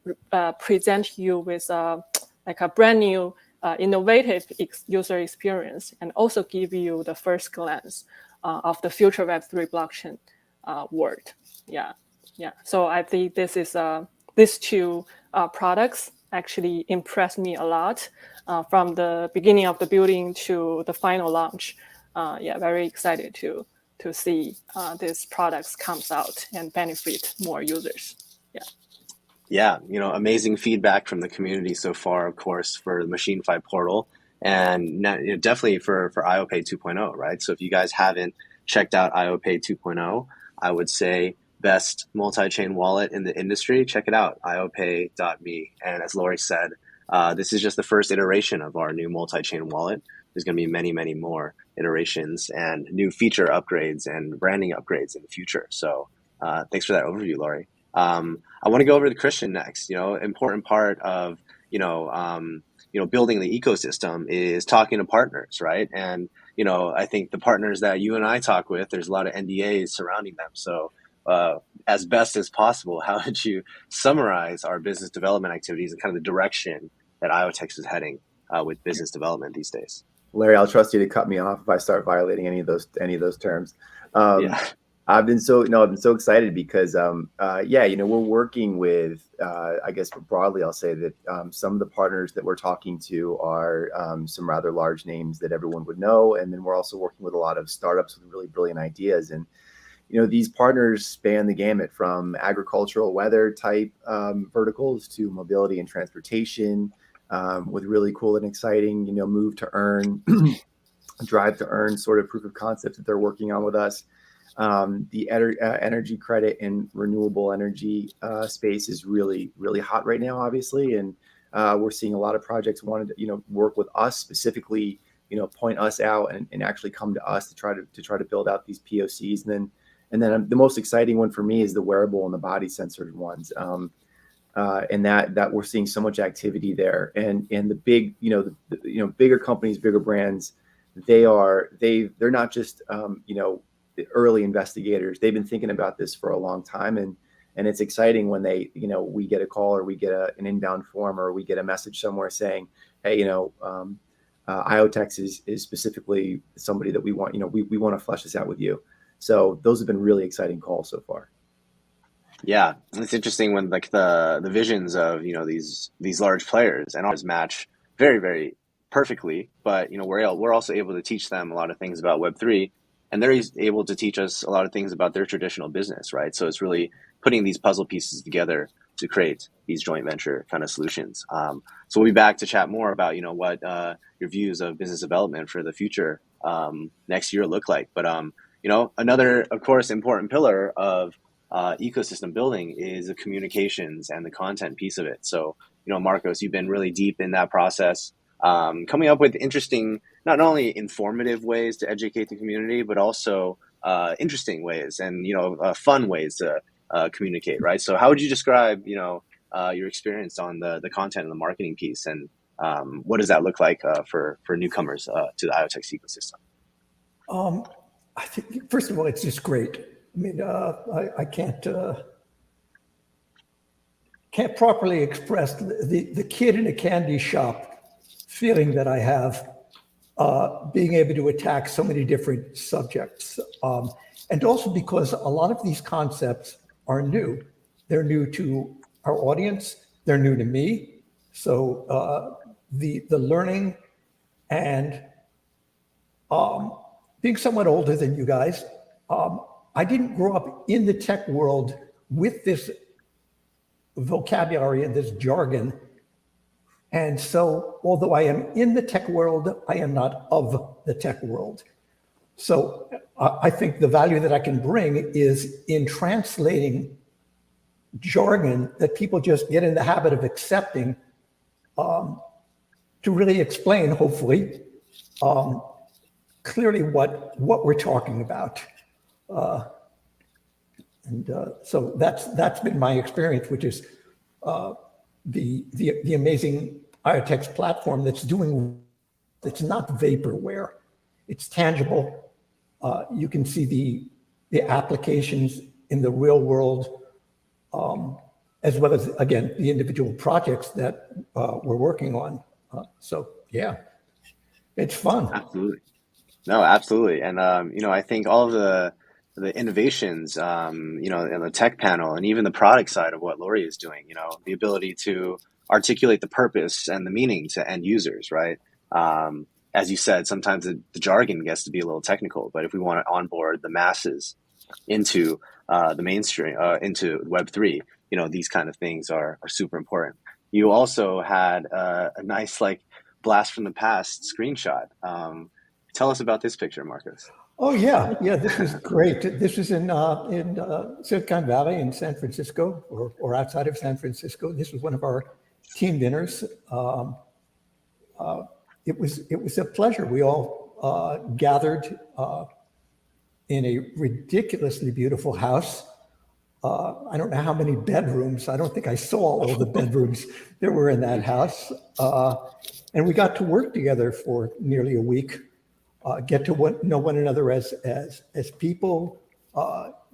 Speaker 9: present you with like a brand new, innovative user experience, and also give you the first glance of the future Web3 blockchain world. Yeah. So I think this is these two products actually impressed me a lot from the beginning of the building to the final launch. Very excited to see these products comes out and benefit more users.
Speaker 11: Yeah, amazing feedback from the community so far, of course, for the MachineFi portal, and definitely for IoPay 2.0, right? So if you guys haven't checked out IoPay 2.0, I would say best multi-chain wallet in the industry. Check it out, iopay.me. And as Lori said, this is just the first iteration of our new multi-chain wallet. There's going to be many, many more iterations and new feature upgrades and branding upgrades in the future. So thanks for that overview, Lori. I want to go over to Christian next. Important part of building the ecosystem is talking to partners, right? And I think the partners that you and I talk with, there's a lot of NDAs surrounding them. So as best as possible, how would you summarize our business development activities and kind of the direction that IoTeX is heading with business development these days?
Speaker 12: Larry, I'll trust you to cut me off if I start violating any of those terms. I've been so excited because we're working with I guess broadly I'll say that some of the partners that we're talking to are some rather large names that everyone would know, and then we're also working with a lot of startups with really brilliant ideas. And these partners span the gamut from agricultural weather type verticals to mobility and transportation, with really cool and exciting move to earn drive to earn sort of proof of concepts that they're working on with us. The energy credit and renewable energy space is really, really hot right now, obviously. And we're seeing a lot of projects wanting to, work with us specifically, point us out and actually come to us to try to build out these POCs. And then the most exciting one for me is the wearable and the body sensor ones. And that we're seeing so much activity there. And the big, bigger companies, bigger brands, they're not just, the early investigators. They've been thinking about this for a long time, and it's exciting when we get a call or we get an inbound form or we get a message somewhere saying, hey, IoTeX is specifically somebody that we want, we want to flesh this out with you. So those have been really exciting calls so far.
Speaker 11: Yeah, it's interesting when like the visions of these large players and ours match very, very perfectly, but we're also able to teach them a lot of things about Web3. And they're able to teach us a lot of things about their traditional business, right? So it's really putting these puzzle pieces together to create these joint venture kind of solutions. So we'll be back to chat more about, what your views of business development for the future next year look like. But, another, of course, important pillar of ecosystem building is the communications and the content piece of it. So, Marcos, you've been really deep in that process, coming up with interesting, not only informative ways to educate the community, but also interesting ways and, fun ways to communicate, right? So how would you describe, your experience on the content and the marketing piece, and what does that look like for newcomers to the IoTeX ecosystem?
Speaker 10: I think, first of all, it's just great. I mean, I can't properly express the kid in a candy shop feeling that I have, being able to attack so many different subjects. And also because a lot of these concepts are new. They're new to our audience. They're new to me. So the learning and being somewhat older than you guys, I didn't grow up in the tech world with this vocabulary and this jargon. And so, although I am in the tech world, I am not of the tech world. So I think the value that I can bring is in translating jargon that people just get in the habit of accepting, to really explain, hopefully, clearly what we're talking about. So that's been my experience, which is the amazing IoTeX platform that's not vaporware. It's tangible. You can see the applications in the real world, as well as, again, the individual projects that we're working on. So yeah, it's fun.
Speaker 11: Absolutely. No, absolutely. And, I think all of the innovations, in the tech panel and even the product side of what Lori is doing, the ability to articulate the purpose and the meaning to end users, right? As you said, sometimes the jargon gets to be a little technical, but if we want to onboard the masses into the mainstream, into Web3, these kind of things are super important. You also had a nice, blast from the past screenshot. Tell us about this picture, Marcos.
Speaker 10: Oh yeah, this was great. This was in Silicon Valley in San Francisco, or outside of San Francisco. This was one of our team dinners. It was a pleasure. We all gathered in a ridiculously beautiful house. I don't know how many bedrooms. I don't think I saw all the bedrooms there were in that house. And we got to work together for nearly a week. Get to know one another as people,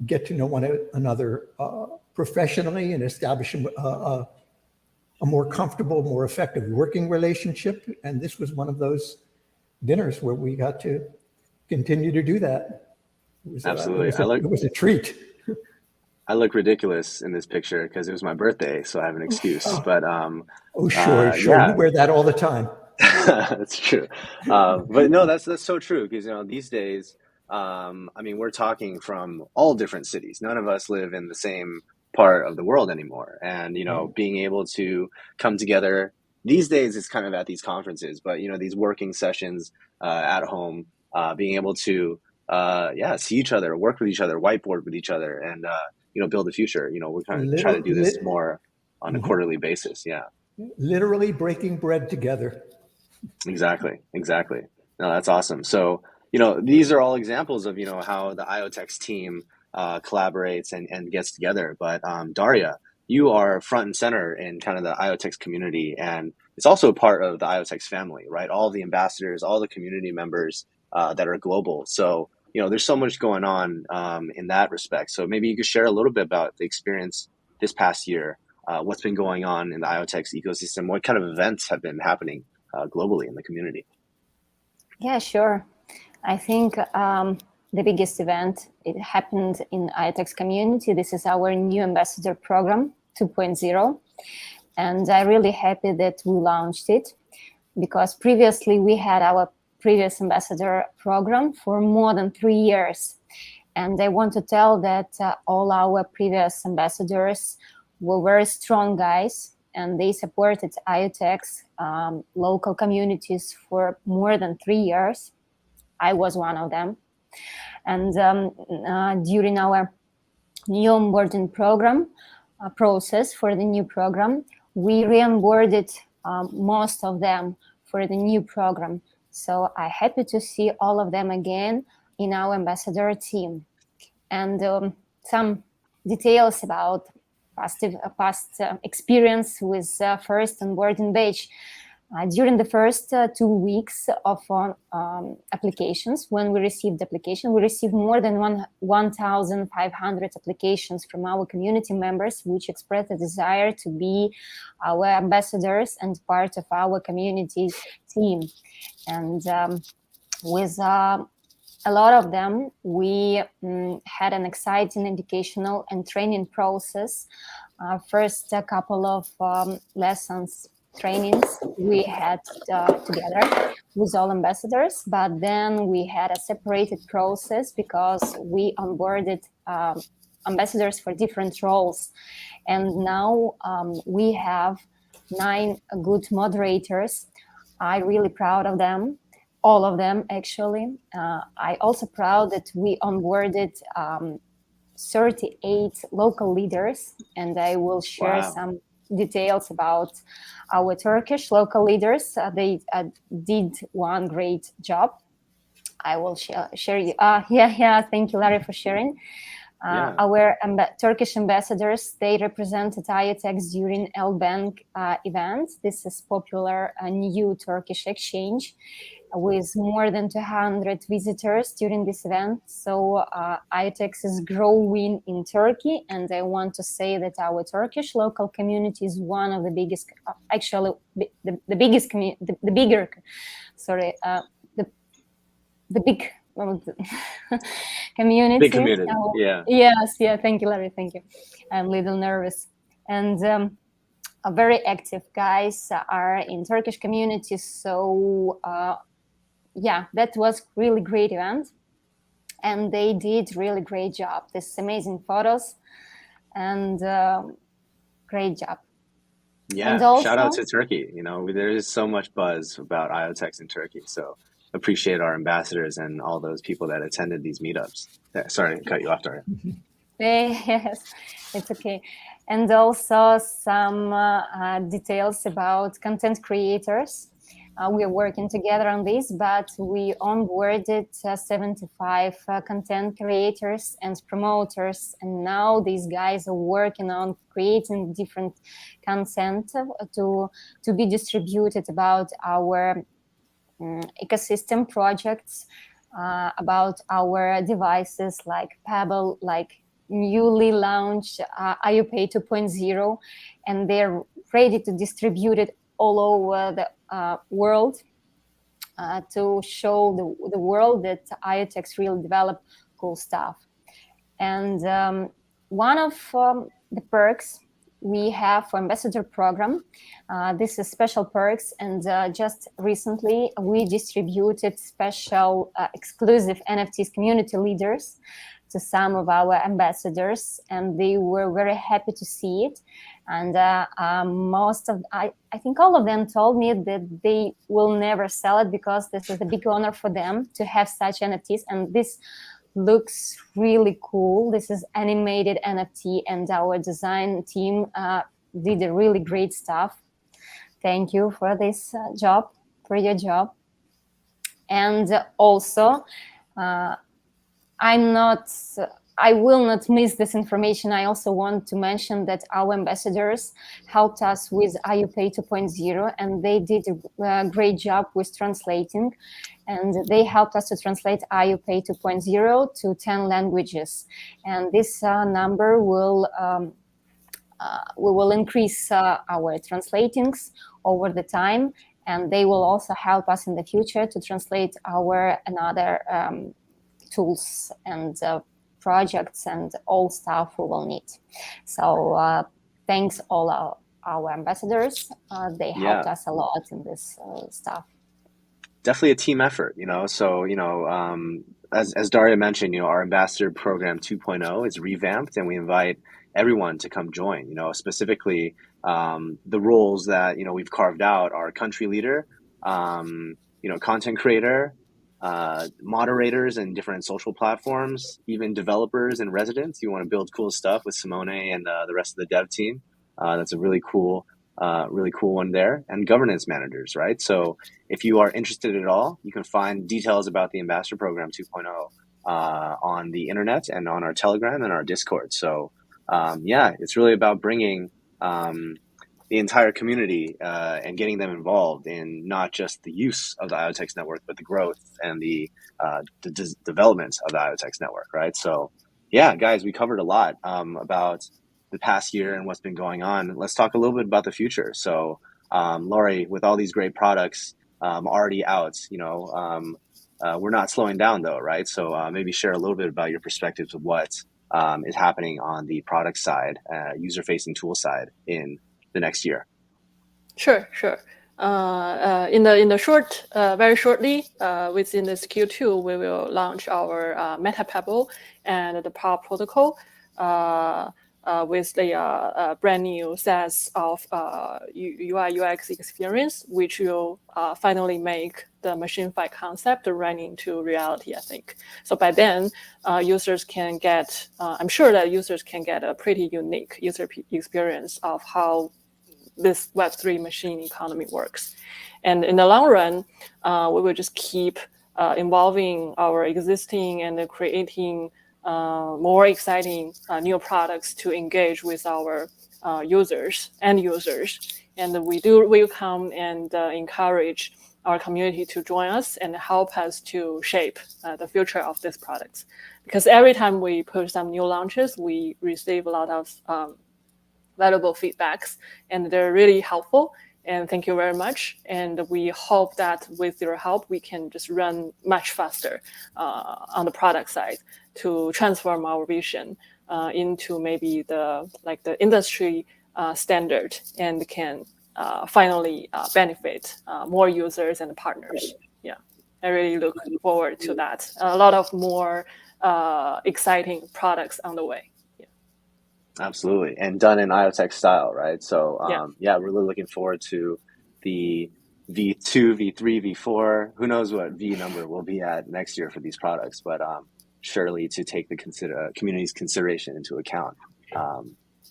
Speaker 10: get to know one another professionally, and establish a more comfortable, more effective working relationship. And this was one of those dinners where we got to continue to do that.
Speaker 11: Absolutely.
Speaker 10: It was a treat.
Speaker 11: I look ridiculous in this picture because it was my birthday, so I have an excuse. But
Speaker 10: sure.
Speaker 11: Yeah.
Speaker 10: You wear that all the time.
Speaker 11: That's true. But no, that's so true, because these days, we're talking from all different cities. None of us live in the same part of the world anymore. And being able to come together these days is kind of at these conferences, but these working sessions at home, being able to see each other, work with each other, whiteboard with each other, and build the future. We're kind of trying to do this more on a quarterly basis. Yeah.
Speaker 10: Literally breaking bread together.
Speaker 11: Exactly. No, that's awesome. So, these are all examples of, how the IoTeX team collaborates and gets together. But Daria, you are front and center in kind of the IoTeX community, and it's also part of the IoTeX family, right? All the ambassadors, all the community members that are global. So, there's so much going on in that respect. So maybe you could share a little bit about the experience this past year, what's been going on in the IoTeX ecosystem, what kind of events have been happening globally in the community.
Speaker 13: Yeah, sure. I think the biggest event, it happened in IoTeX community. This is our new ambassador program 2.0. And I'm really happy that we launched it, because previously we had our previous ambassador program for more than 3 years. And I want to tell that all our previous ambassadors were very strong guys, and they supported IoTeX local communities for more than 3 years. I was one of them. And during our new onboarding program process for the new program. We re-onboarded most of them for the new program. So I'm happy to see all of them again in our ambassador team. And some details about past experience with first onboarding batch. During the first 2 weeks of applications, when we received application, we received more than 1,500 applications from our community members, which expressed a desire to be our ambassadors and part of our community team. And with a lot of them, we had an exciting educational and training process. First, a couple of lessons, trainings we had together with all ambassadors, but then we had a separated process because we onboarded ambassadors for different roles. And now we have 9 good moderators. I'm really proud of them. All of them, actually. I also proud that we onboarded 38 local leaders, and I will share some details about our Turkish local leaders. They did one great job. I will share you. Thank you, Larry, for sharing. Our Turkish ambassadors, they represented IoTeX during Elbank event. This is popular new Turkish exchange with more than 200 visitors during this event. So IoTeX is growing in Turkey, and I want to say that our Turkish local community is one of the biggest, actually the biggest community, the bigger, sorry, the big community.
Speaker 11: Big community, yeah.
Speaker 13: Yes, thank you, Larry, thank you. I'm a little nervous. And very active guys are in Turkish community, so that was really great event, and they did really great job. This amazing photos, and great job.
Speaker 11: Yeah,
Speaker 13: and also,
Speaker 11: shout out to Turkey. There is so much buzz about IoTeX in Turkey, so appreciate our ambassadors and all those people that attended these meetups. Sorry to cut you off, Daria.
Speaker 13: Yes, it's okay. And also some details about content creators. We are working together on this, but we onboarded 75 content creators and promoters, and now these guys are working on creating different content to be distributed about our ecosystem projects, about our devices like Pebble, like newly launched IoPay 2.0, and they're ready to distribute it all over the world to show the world that IoTeX really develop cool stuff. And one of the perks we have for ambassador program, this is special perks, and just recently we distributed special exclusive NFTs community leaders to some of our ambassadors, and they were very happy to see it. And I think all of them told me that they will never sell it because this is a big honor for them to have such NFTs, and this looks really cool. This is animated NFT, and our design team did a really great stuff. Thank you for this job, for your job. And also, I will not miss this information. I also want to mention that our ambassadors helped us with IoPay 2.0, and they did a great job with translating. And they helped us to translate IoPay 2.0 to 10 languages. And this number we will increase our translatings over the time, and they will also help us in the future to translate our another tools and projects and all stuff we will need. So thanks all our ambassadors. They helped us a lot in this stuff.
Speaker 11: Definitely a team effort, So, as Daria mentioned, our ambassador program 2.0 is revamped, and we invite everyone to come join. Specifically, the roles that we've carved out are country leader, content creator, moderators and different social platforms, even developers and residents. You want to build cool stuff with Simone and the rest of the dev team. That's a really cool one there. And governance managers, right? So if you are interested at all, you can find details about the Ambassador Program 2.0 on the internet and on our Telegram and our Discord. So yeah, it's really about bringing the entire community and getting them involved in not just the use of the IoTeX network, but the growth and the development of the IoTeX network, right? So yeah, guys, we covered a lot about the past year and what's been going on. Let's talk a little bit about the future. So Laurie, with all these great products already out, we're not slowing down though, right? So maybe share a little bit about your perspectives of what is happening on the product side, user-facing tool side in the next year.
Speaker 9: Sure. In the short, very shortly, within this Q2, we will launch our Metapebble and the Power Protocol with the brand new sets of UI UX experience, which will finally make the MachineFi concept run into reality, I think. So by then, users can get, I'm sure that users can get a pretty unique user experience of how this Web3 machine economy works. And in the long run, we will just keep involving our existing and creating more exciting new products to engage with our users. And we do welcome and encourage our community to join us and help us to shape the future of these products. Because every time we push some new launches, we receive a lot of valuable feedbacks, and they're really helpful. And thank you very much. And we hope that with your help, we can just run much faster on the product side to transform our vision into maybe the industry standard, and can finally benefit more users and partners. Yeah, I really look forward to that. A lot of more exciting products on the way.
Speaker 11: Absolutely. And done in IoTeX style, right? So yeah, really looking forward to the V2, V3, V4. Who knows what V number we'll be at next year for these products, but surely to take the community's consideration into account.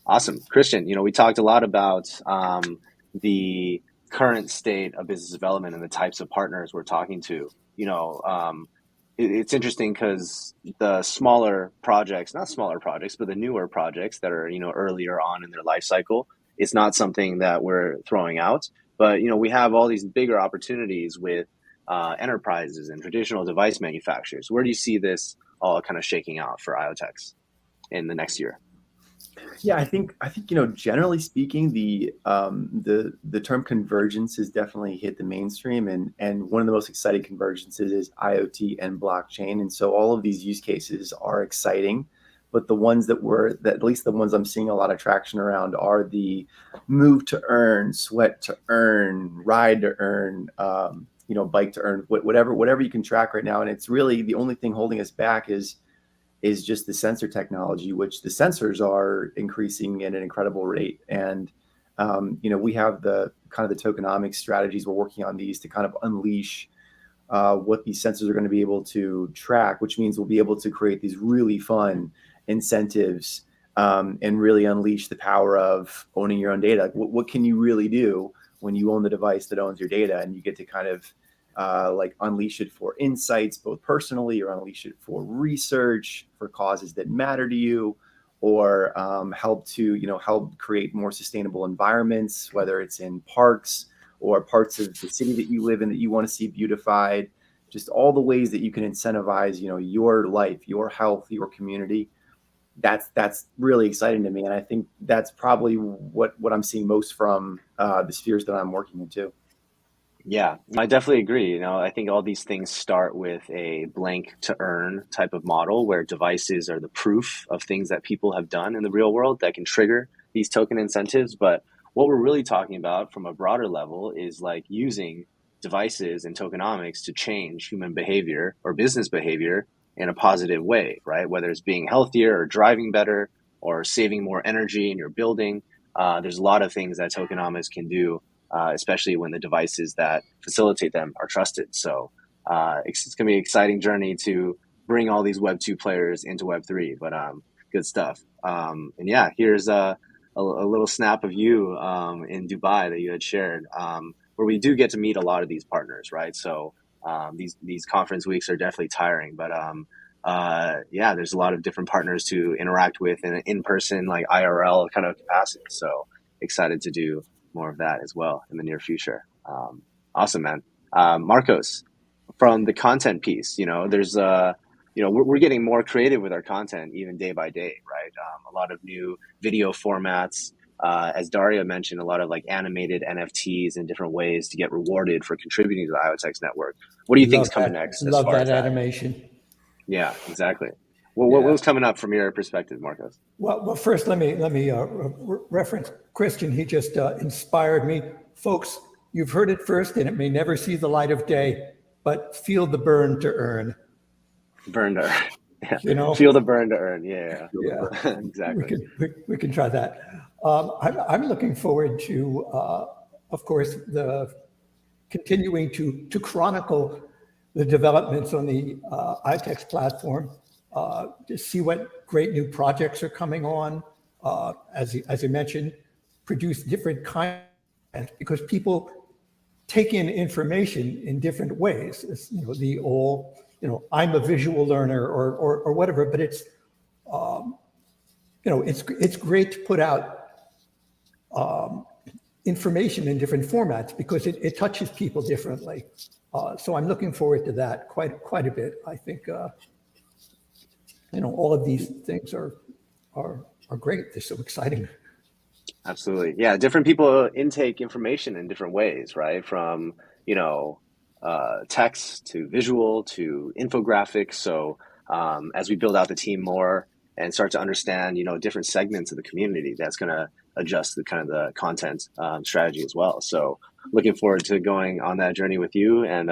Speaker 11: Awesome. Christian, we talked a lot about the current state of business development and the types of partners we're talking to. It's interesting because the smaller projects, not smaller projects, but the newer projects that are, earlier on in their life cycle, it's not something that we're throwing out. But, we have all these bigger opportunities with enterprises and traditional device manufacturers. Where do you see this all kind of shaking out for IoTeX in the next year?
Speaker 12: Yeah, I think generally speaking, the term convergence has definitely hit the mainstream, and one of the most exciting convergences is IoT and blockchain, and so all of these use cases are exciting. But the ones that at least the ones I'm seeing a lot of traction around are the move to earn, sweat to earn, ride to earn, bike to earn, whatever you can track right now, and it's really the only thing holding us back is just the sensor technology, which the sensors are increasing at an incredible rate. And, we have the kind of the tokenomics strategies. We're working on these to kind of unleash what these sensors are going to be able to track, which means we'll be able to create these really fun incentives and really unleash the power of owning your own data. Like, what can you really do when you own the device that owns your data, and you get to kind of unleash it for insights, both personally, or unleash it for research, for causes that matter to you, or help create more sustainable environments, whether it's in parks or parts of the city that you live in that you want to see beautified. Just all the ways that you can incentivize, your life, your health, your community. That's really exciting to me, and I think that's probably what I'm seeing most from the spheres that I'm working in too.
Speaker 11: Yeah, I definitely agree. I think all these things start with a blank to earn type of model where devices are the proof of things that people have done in the real world that can trigger these token incentives. But what we're really talking about from a broader level is like using devices and tokenomics to change human behavior or business behavior in a positive way, right? Whether it's being healthier or driving better or saving more energy in your building. There's a lot of things that tokenomics can do, especially when the devices that facilitate them are trusted. So it's going to be an exciting journey to bring all these Web 2 players into Web 3. But good stuff. And yeah, here's a little snap of you in Dubai that you had shared, where we do get to meet a lot of these partners, right? So these conference weeks are definitely tiring, but yeah, there's a lot of different partners to interact with in an in-person, like IRL kind of capacity. So excited to do more of that as well in the near future. Awesome, man. Marcos, from the content piece, there's we're getting more creative with our content even day by day, right? A lot of new video formats. As Daria mentioned, a lot of like animated NFTs and different ways to get rewarded for contributing to the IoTeX network. What do you think is coming next?
Speaker 10: Love that animation.
Speaker 11: Yeah, exactly. Well, what was coming up from your perspective, Marcos?
Speaker 10: Well, first let me reference Christian. He just inspired me, folks. You've heard it first, and it may never see the light of day, but feel the burn to earn.
Speaker 11: Burn to earn. Yeah. Feel the burn to earn. Yeah. Exactly.
Speaker 10: We can try that. I'm looking forward to, of course, the continuing to chronicle the developments on the IoTeX platform, to see what great new projects are coming on. As you mentioned, produce different kinds, because people take in information in different ways. It's, I'm a visual learner or whatever, but it's, it's great to put out information in different formats because it touches people differently. So I'm looking forward to that quite a bit. I think, all of these things are great. They're so exciting.
Speaker 11: Absolutely. Yeah. Different people intake information in different ways, right? From, text to visual to infographics. So as we build out the team more and start to understand, different segments of the community, that's going to adjust the kind of the content strategy as well. So looking forward to going on that journey with you and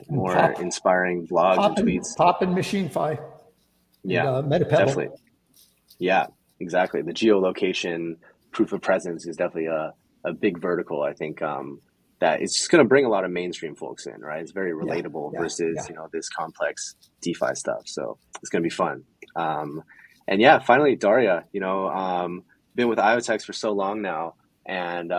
Speaker 11: more inspiring vlogs and tweets.
Speaker 10: Pop and MachineFi.
Speaker 11: Yeah,
Speaker 10: Metapebble.
Speaker 11: Definitely. Yeah, exactly. The geolocation proof of presence is definitely a big vertical. I think that it's just going to bring a lot of mainstream folks in, right? It's very relatable versus this complex DeFi stuff. So it's going to be fun. And yeah, finally, Daria, been with IoTeX for so long now, and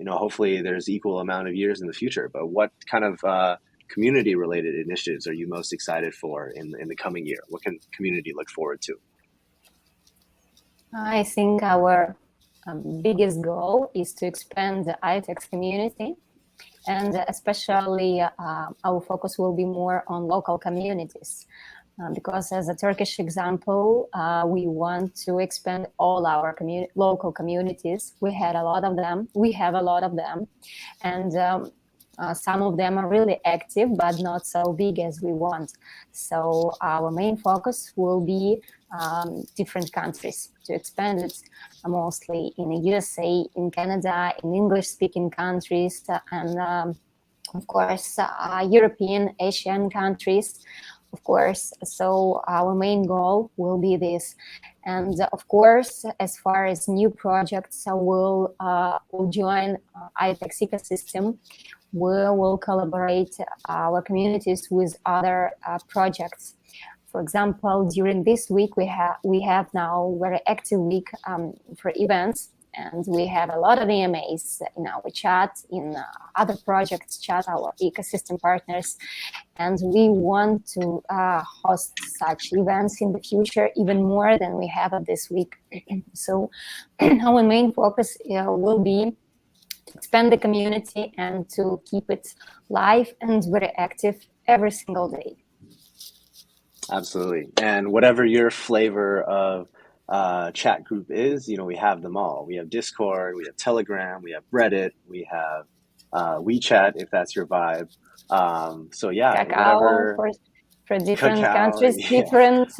Speaker 11: hopefully there's equal amount of years in the future. But what kind of community-related initiatives are you most excited for in the coming year? What can community look forward to?
Speaker 13: I think our biggest goal is to expand the IoTeX community, and especially our focus will be more on local communities. Because as a Turkish example, we want to expand all our local communities. We have a lot of them, and some of them are really active, but not so big as we want. So our main focus will be different countries to expand it, mostly in the USA, in Canada, in English-speaking countries, and of course, European, Asian countries. Of course, so our main goal will be this, and of course, as far as new projects will join IoTeX ecosystem, we will collaborate our communities with other projects. For example, during this week, we have now very active week for events. And we have a lot of AMAs in our chat, in other projects chat, our ecosystem partners. And we want to host such events in the future, even more than we have this week. So our main focus will be to expand the community and to keep it live and very active every single day.
Speaker 11: Absolutely. And whatever your flavor of chat group is, we have them all. We have Discord, we have Telegram, we have Reddit, we have WeChat, if that's your vibe. So yeah,
Speaker 13: Kakao for different countries, different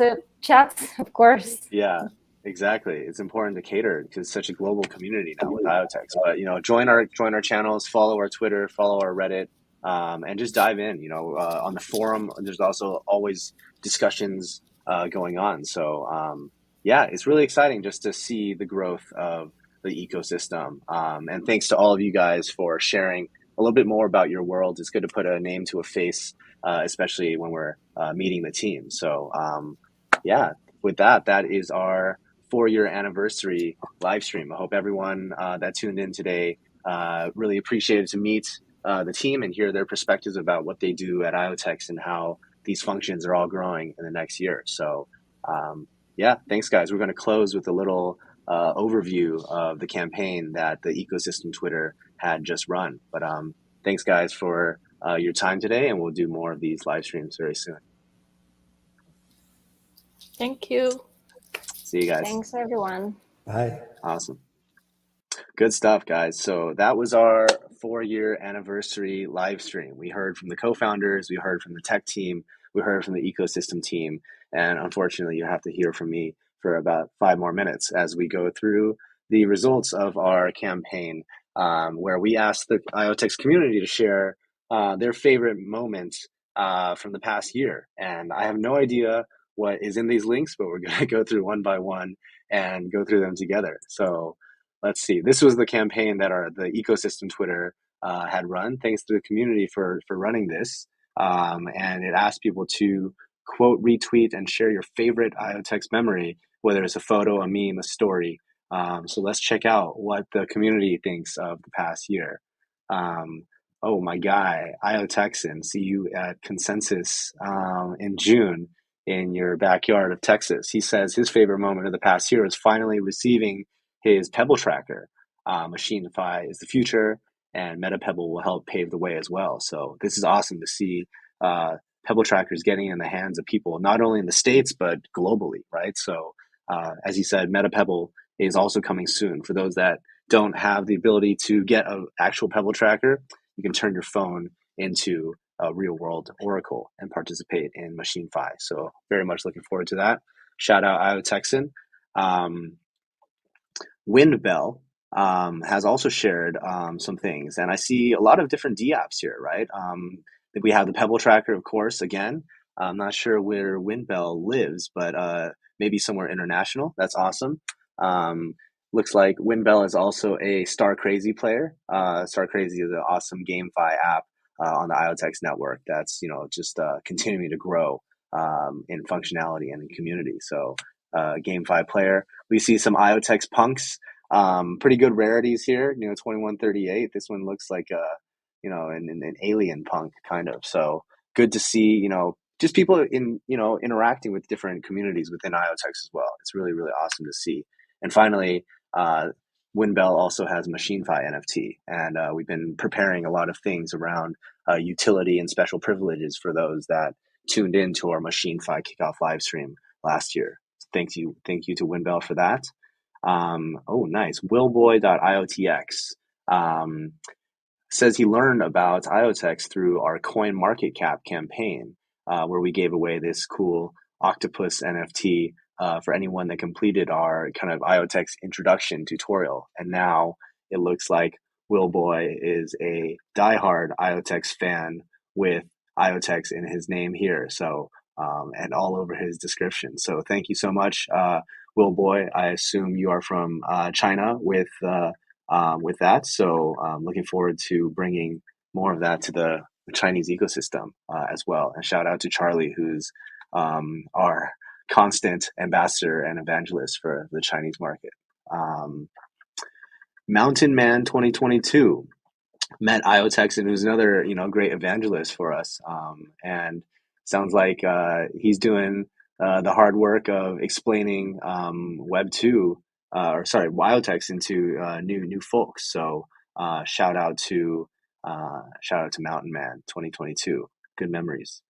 Speaker 13: chats, of course.
Speaker 11: Yeah, exactly. It's important to cater to such a global community now with IoTeX. But join our channels, follow our Twitter, follow our Reddit, and just dive in. On the forum, there's also always discussions going on. So yeah, it's really exciting just to see the growth of the ecosystem. And thanks to all of you guys for sharing little bit more about your world. It's good to put a name to a face, especially when we're meeting the team. So yeah, with that is our 4-year anniversary live stream. I hope everyone that tuned in today really appreciated to meet the team and hear their perspectives about what they do at IoTeX and how these functions are all growing in the next year. So yeah, thanks guys. We're going to close with a little overview of the campaign that the ecosystem Twitter had just run. But thanks guys for your time today, and we'll do more of these live streams very soon.
Speaker 9: Thank you.
Speaker 11: See you guys.
Speaker 13: Thanks, everyone.
Speaker 10: Bye.
Speaker 11: Awesome. Good stuff, guys. So that was our 4-year anniversary live stream. We heard from the co-founders, we heard from the tech team, we heard from the ecosystem team, and unfortunately, you have to hear from me for about 5 more minutes as we go through the results of our campaign, where we asked the IoTeX community to share their favorite moments from the past year. And I have no idea what is in these links, but we're going to go through one by one and go through them together. So let's see. This was the campaign that the ecosystem Twitter had run. Thanks to the community for running this. And it asked people to quote, retweet, and share your favorite IoTeX memory, whether it's a photo, a meme, a story. So let's check out what the community thinks of the past year. Oh, my guy, IoTexan, see you at Consensus in June in your backyard of Texas. He says his favorite moment of the past year is finally receiving his Pebble Tracker. Machine-Fi is the future, and Metapebble will help pave the way as well. So this is awesome to see Pebble Trackers getting in the hands of people, not only in the States, but globally, right? So as he said, Metapebble is also coming soon. For those that don't have the ability to get an actual Pebble Tracker, you can turn your phone into a real-world Oracle and participate in Machine-Fi. So very much looking forward to that. Shout out IoTexan. Windbell has also shared some things, and I see a lot of different D apps here, right? We have the Pebble Tracker, of course, again. I'm not sure where Windbell lives, but maybe somewhere international. That's awesome. Looks like Windbell is also a Star Crazy player. Star Crazy is an awesome GameFi app on the IoTeX network that's just continuing to grow in functionality and in community. So GameFi player. We see some IoTeX punks. Pretty good rarities here. 2138. This one looks like an alien punk kind of. So good to see. Just people interacting with different communities within IoTeX as well. It's really, really awesome to see. And finally, Windbell also has Machine-Fi NFT, and we've been preparing a lot of things around utility and special privileges for those that tuned in to our Machine-Fi kickoff live stream last year. Thank you to Windbell for that. Oh, nice. Willboy.iotx says he learned about IoTeX through our CoinMarketCap campaign, where we gave away this cool octopus NFT for anyone that completed our kind of IoTeX introduction tutorial. And now it looks like Willboy is a diehard IoTeX fan with IoTeX in his name here. So, and all over his description. So thank you so much, Willboy. I assume you are from China with that. So looking forward to bringing more of that to the Chinese ecosystem as well. And shout out to Charlie, who's our constant ambassador and evangelist for the Chinese market. Mountain Man 2022 met IoTeX and who's another great evangelist for us. And sounds like he's doing the hard work of explaining Web2 IoTeX into new folks. So shout out to Mountain Man 2022. Good memories.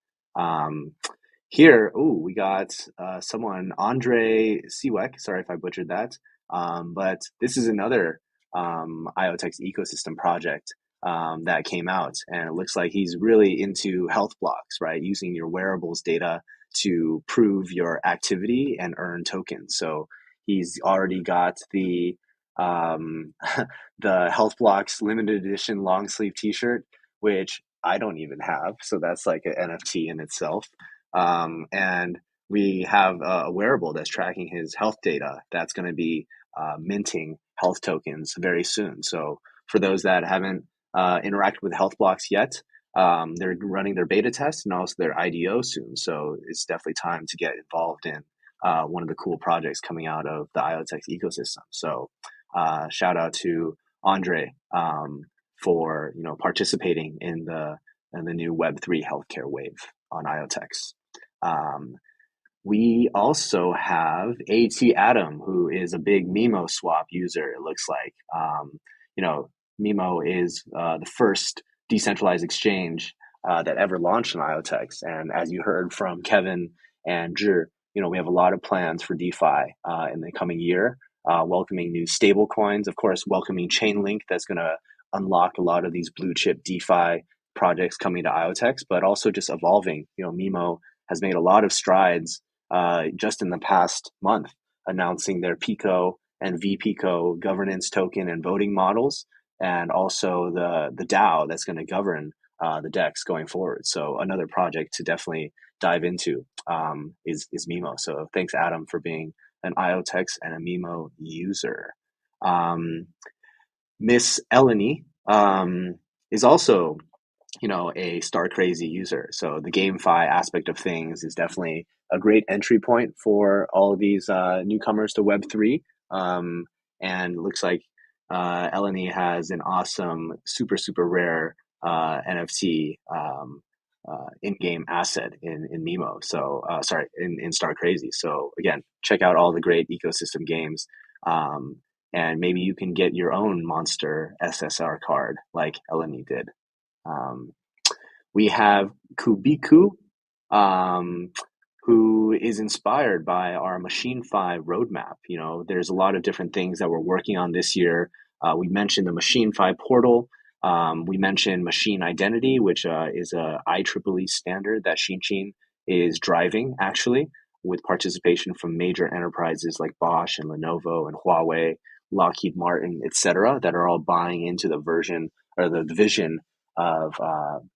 Speaker 11: Here, we got someone, Andre Siwek. Sorry if I butchered that. But this is another IoTeX ecosystem project that came out, and it looks like he's really into health blocks, right? Using your wearables data to prove your activity and earn tokens. So he's already got the the health blocks limited edition long sleeve T-shirt, which I don't even have. So that's like an NFT in itself. And we have a wearable that's tracking his health data that's going to be minting health tokens very soon. So for those that haven't interacted with Health Blocks yet. They're running their beta test and also their IDO soon. So it's definitely time to get involved in one of the cool projects coming out of the IoTeX ecosystem. So shout out to Andre for participating in the new Web3 healthcare wave on IoTeX. We also have AT Adam, who is a big Mimo swap user, it looks like. Mimo is the first decentralized exchange that ever launched on IoTeX. And as you heard from Qevan and Zhi, we have a lot of plans for DeFi in the coming year, welcoming new stable coins, of course, welcoming Chainlink that's going to unlock a lot of these blue chip DeFi projects coming to IoTeX, but also just evolving. Mimo has made a lot of strides just in the past month, announcing their Pico and vPico governance token and voting models, and also the DAO that's going to govern the DEX going forward. So another project to definitely dive into is Mimo. So thanks, Adam, for being an IoTeX and a Mimo user. Miss Eleni is also a Star Crazy user. So the GameFi aspect of things is definitely a great entry point for all of these newcomers to Web3. And looks like Eleni has an awesome, super, super rare NFT in-game asset in Mimo. So, in Star Crazy. So again, check out all the great ecosystem games. And maybe you can get your own monster SSR card like Eleni did. We have Kubiku, who is inspired by our MachineFi roadmap. There's a lot of different things that we're working on this year. We mentioned the MachineFi portal. We mentioned machine identity, which is a IEEE standard that Shinchin is driving, actually, with participation from major enterprises like Bosch and Lenovo and Huawei, Lockheed Martin, etc., that are all buying into the version or the vision of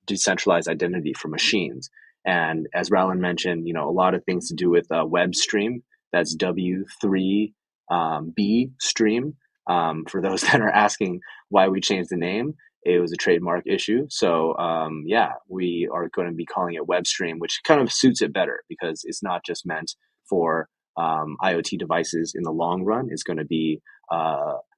Speaker 11: decentralized identity for machines. And as Raullen mentioned, a lot of things to do with WebStream. That's W3B Stream. For those that are asking why we changed the name, it was a trademark issue. So we are going to be calling it WebStream, which kind of suits it better because it's not just meant for IoT devices in the long run. It's going to be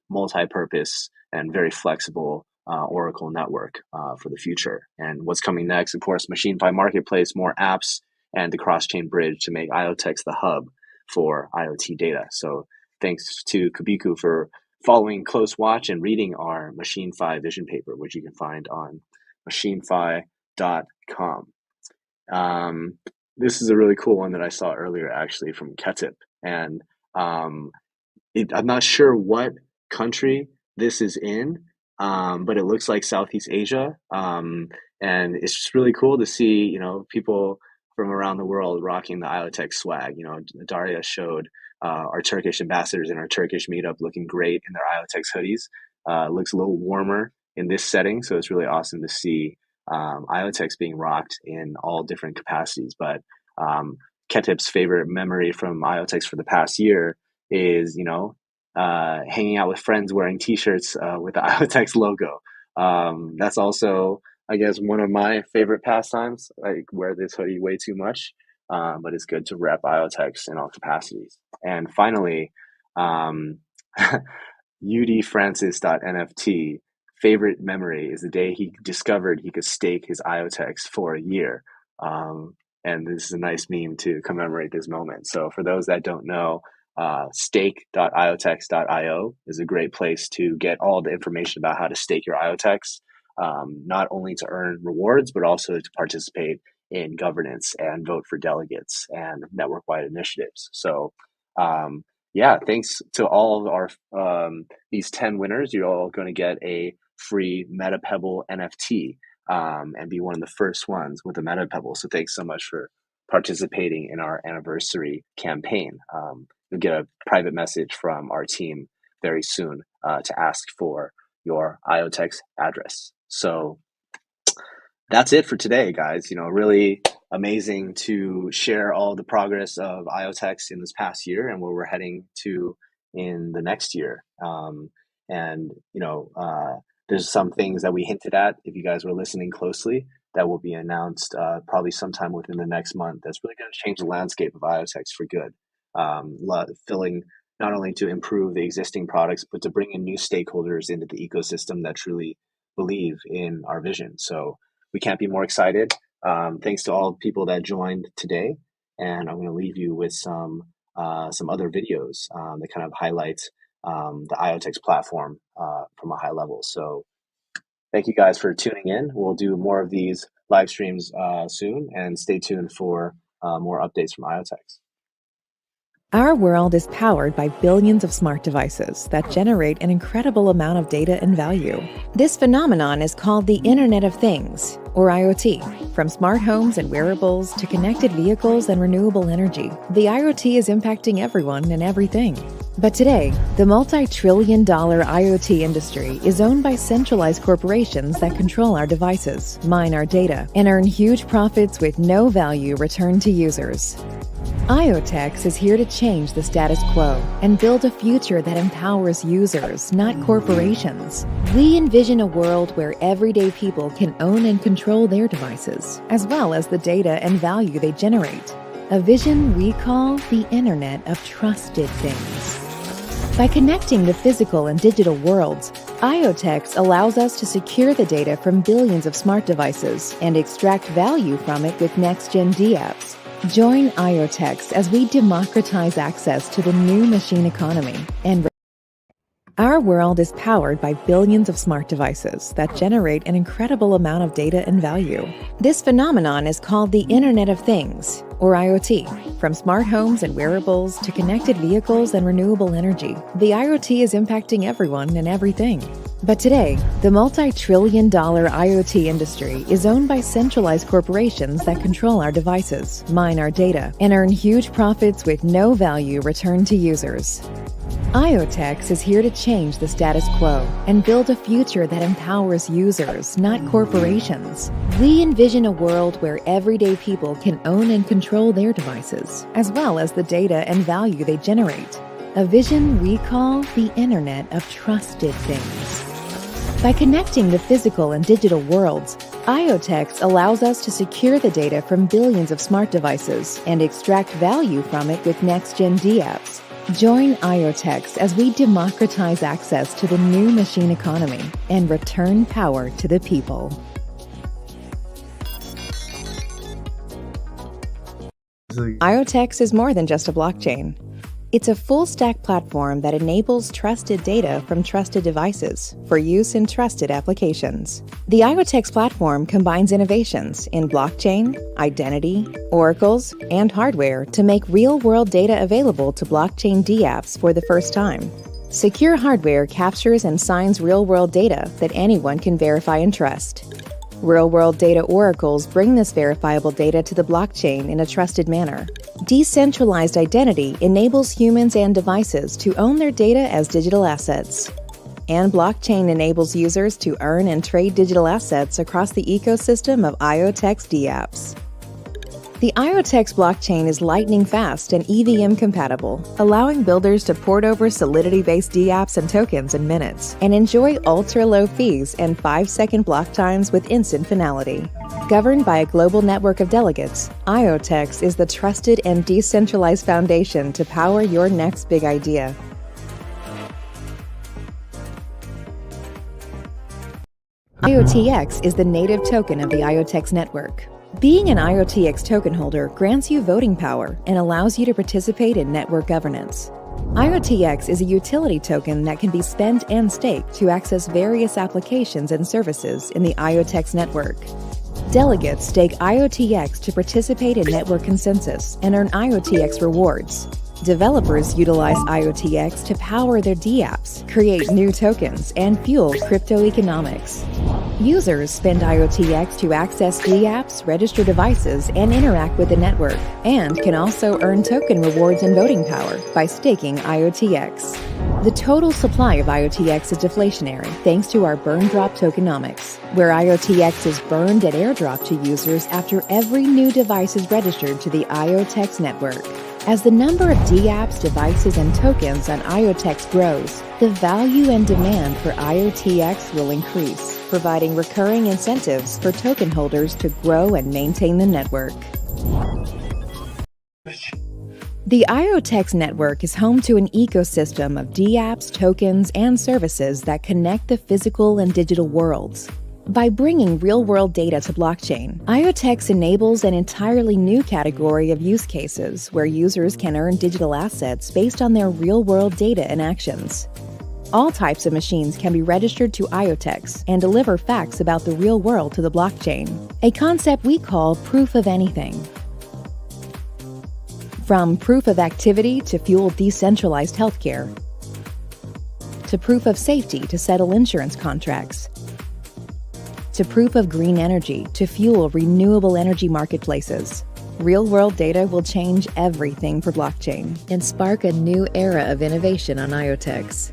Speaker 11: multi-purpose and very flexible Oracle network for the future. And what's coming next, of course, MachineFi Marketplace, more apps, and the cross-chain bridge to make IoTeX the hub for IoT data. So thanks to Kubiku for following close watch and reading our MachineFi vision paper, which you can find on machinefi.com. This is a really cool one that I saw earlier, actually, from Ketip. And I'm not sure what country this is in, but it looks like Southeast Asia. And it's just really cool to see, people from around the world rocking the IoTeX swag. Daria showed our Turkish ambassadors in our Turkish meetup looking great in their IoTeX hoodies. It looks a little warmer in this setting, so it's really awesome to see IoTeX being rocked in all different capacities. But Ketip's favorite memory from IoTeX for the past year is, hanging out with friends wearing T-shirts with the IoTeX logo. That's also, I guess, one of my favorite pastimes. I wear this hoodie way too much, but it's good to rep IoTeX in all capacities. And finally, udfrancis.nft favorite memory is the day he discovered he could stake his IoTeX for a year. And this is a nice meme to commemorate this moment. So for those that don't know, stake.iotex.io is a great place to get all the information about how to stake your IoTeX, not only to earn rewards, but also to participate in governance and vote for delegates and network-wide initiatives. So thanks to all of our these 10 winners. You're all going to get a free Metapebble NFT and be one of the first ones with a Metapebble. So thanks so much for participating in our anniversary campaign. You'll get a private message from our team very soon to ask for your IoTeX address. So that's it for today, guys. Really amazing to share all the progress of IoTeX in this past year and where we're heading to in the next year. there's some things that we hinted at, if you guys were listening closely, that will be announced probably sometime within the next month. That's really going to change the landscape of IoTeX for good, filling not only to improve the existing products, but to bring in new stakeholders into the ecosystem that truly believe in our vision. So we can't be more excited. Thanks to all the people that joined today. And I'm going to leave you with some other videos that kind of highlight the IoTeX platform from a high level. So thank you guys for tuning in. We'll do more of these live streams soon, and stay tuned for more updates from IoTeX.
Speaker 14: Our world is powered by billions of smart devices that generate an incredible amount of data and value. This phenomenon is called the Internet of Things, or IoT. From smart homes and wearables to connected vehicles and renewable energy, the IoT is impacting everyone and everything. But today, the multi-trillion-dollar IoT industry is owned by centralized corporations that control our devices, mine our data, and earn huge profits with no value returned to users. IoTeX is here to change the status quo and build a future that empowers users, not corporations. We envision a world where everyday people can own and control their devices, as well as the data and value they generate. A vision we call the Internet of Trusted Things. By connecting the physical and digital worlds, IoTeX allows us to secure the data from billions of smart devices and extract value from it with next-gen dApps. Join IoTeX as we democratize access to the new machine economy and our world is powered by billions of smart devices that generate an incredible amount of data and value. This phenomenon is called the Internet of Things, or IoT. From smart homes and wearables to connected vehicles and renewable energy, the IoT is impacting everyone and everything. But today, the multi-trillion-dollar IoT industry is owned by centralized corporations that control our devices, mine our data, and earn huge profits with no value returned to users. IoTeX is here to change the status quo and build a future that empowers users, not corporations. We envision a world where everyday people can own and control their devices, as well as the data and value they generate. A vision we call the Internet of Trusted Things. By connecting the physical and digital worlds, IoTeX allows us to secure the data from billions of smart devices and extract value from it with next-gen dApps. Join IoTeX as we democratize access to the new machine economy and return power to the people. IoTeX is more than just a blockchain. It's a full-stack platform that enables trusted data from trusted devices for use in trusted applications. The IoTeX platform combines innovations in blockchain, identity, oracles, and hardware to make real-world data available to blockchain dApps for the first time. Secure hardware captures and signs real-world data that anyone can verify and trust. Real-world data oracles bring this verifiable data to the blockchain in a trusted manner. Decentralized identity enables humans and devices to own their data as digital assets. And blockchain enables users to earn and trade digital assets across the ecosystem of IoTeX dApps. The IoTeX blockchain is lightning fast and EVM compatible, allowing builders to port over Solidity-based dApps and tokens in minutes and enjoy ultra-low fees and 5-second block times with instant finality. Governed by a global network of delegates, IoTeX is the trusted and decentralized foundation to power your next big idea. IoTeX is the native token of the IoTeX network. Being an IoTeX token holder grants you voting power and allows you to participate in network governance. IoTeX is a utility token that can be spent and staked to access various applications and services in the IoTeX network. Delegates stake IoTeX to participate in network consensus and earn IoTeX rewards. Developers utilize IoTeX to power their dApps, create new tokens, and fuel crypto economics. Users spend IoTeX to access dApps, register devices, and interact with the network, and can also earn token rewards and voting power by staking IoTeX. The total supply of IoTeX is deflationary thanks to our burn drop tokenomics, where IoTeX is burned and airdropped to users after every new device is registered to the IoTeX network. As the number of dApps, devices, and tokens on IoTeX grows, the value and demand for IoTeX will increase, providing recurring incentives for token holders to grow and maintain the network. The IoTeX network is home to an ecosystem of dApps, tokens, and services that connect the physical and digital worlds. By bringing real-world data to blockchain, IoTeX enables an entirely new category of use cases where users can earn digital assets based on their real-world data and actions. All types of machines can be registered to IoTeX and deliver facts about the real world to the blockchain, a concept we call proof of anything. From proof of activity to fuel decentralized healthcare, to proof of safety to settle insurance contracts, to proof of green energy to fuel renewable energy marketplaces. Real-world data will change everything for blockchain and spark a new era of innovation on IoTeX.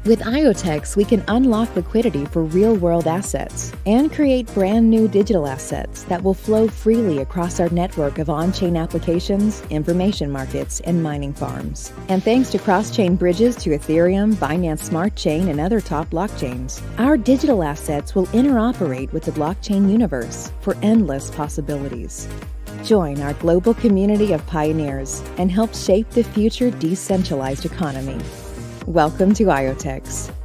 Speaker 14: With IoTeX, we can unlock liquidity for real-world assets and create brand new digital assets that will flow freely across our network of on-chain applications, information markets, and mining farms. And thanks to cross-chain bridges to Ethereum, Binance Smart Chain, and other top blockchains, our digital assets will interoperate with the blockchain universe for endless possibilities. Join our global community of pioneers and help shape the future decentralized economy. Welcome to IoTeX.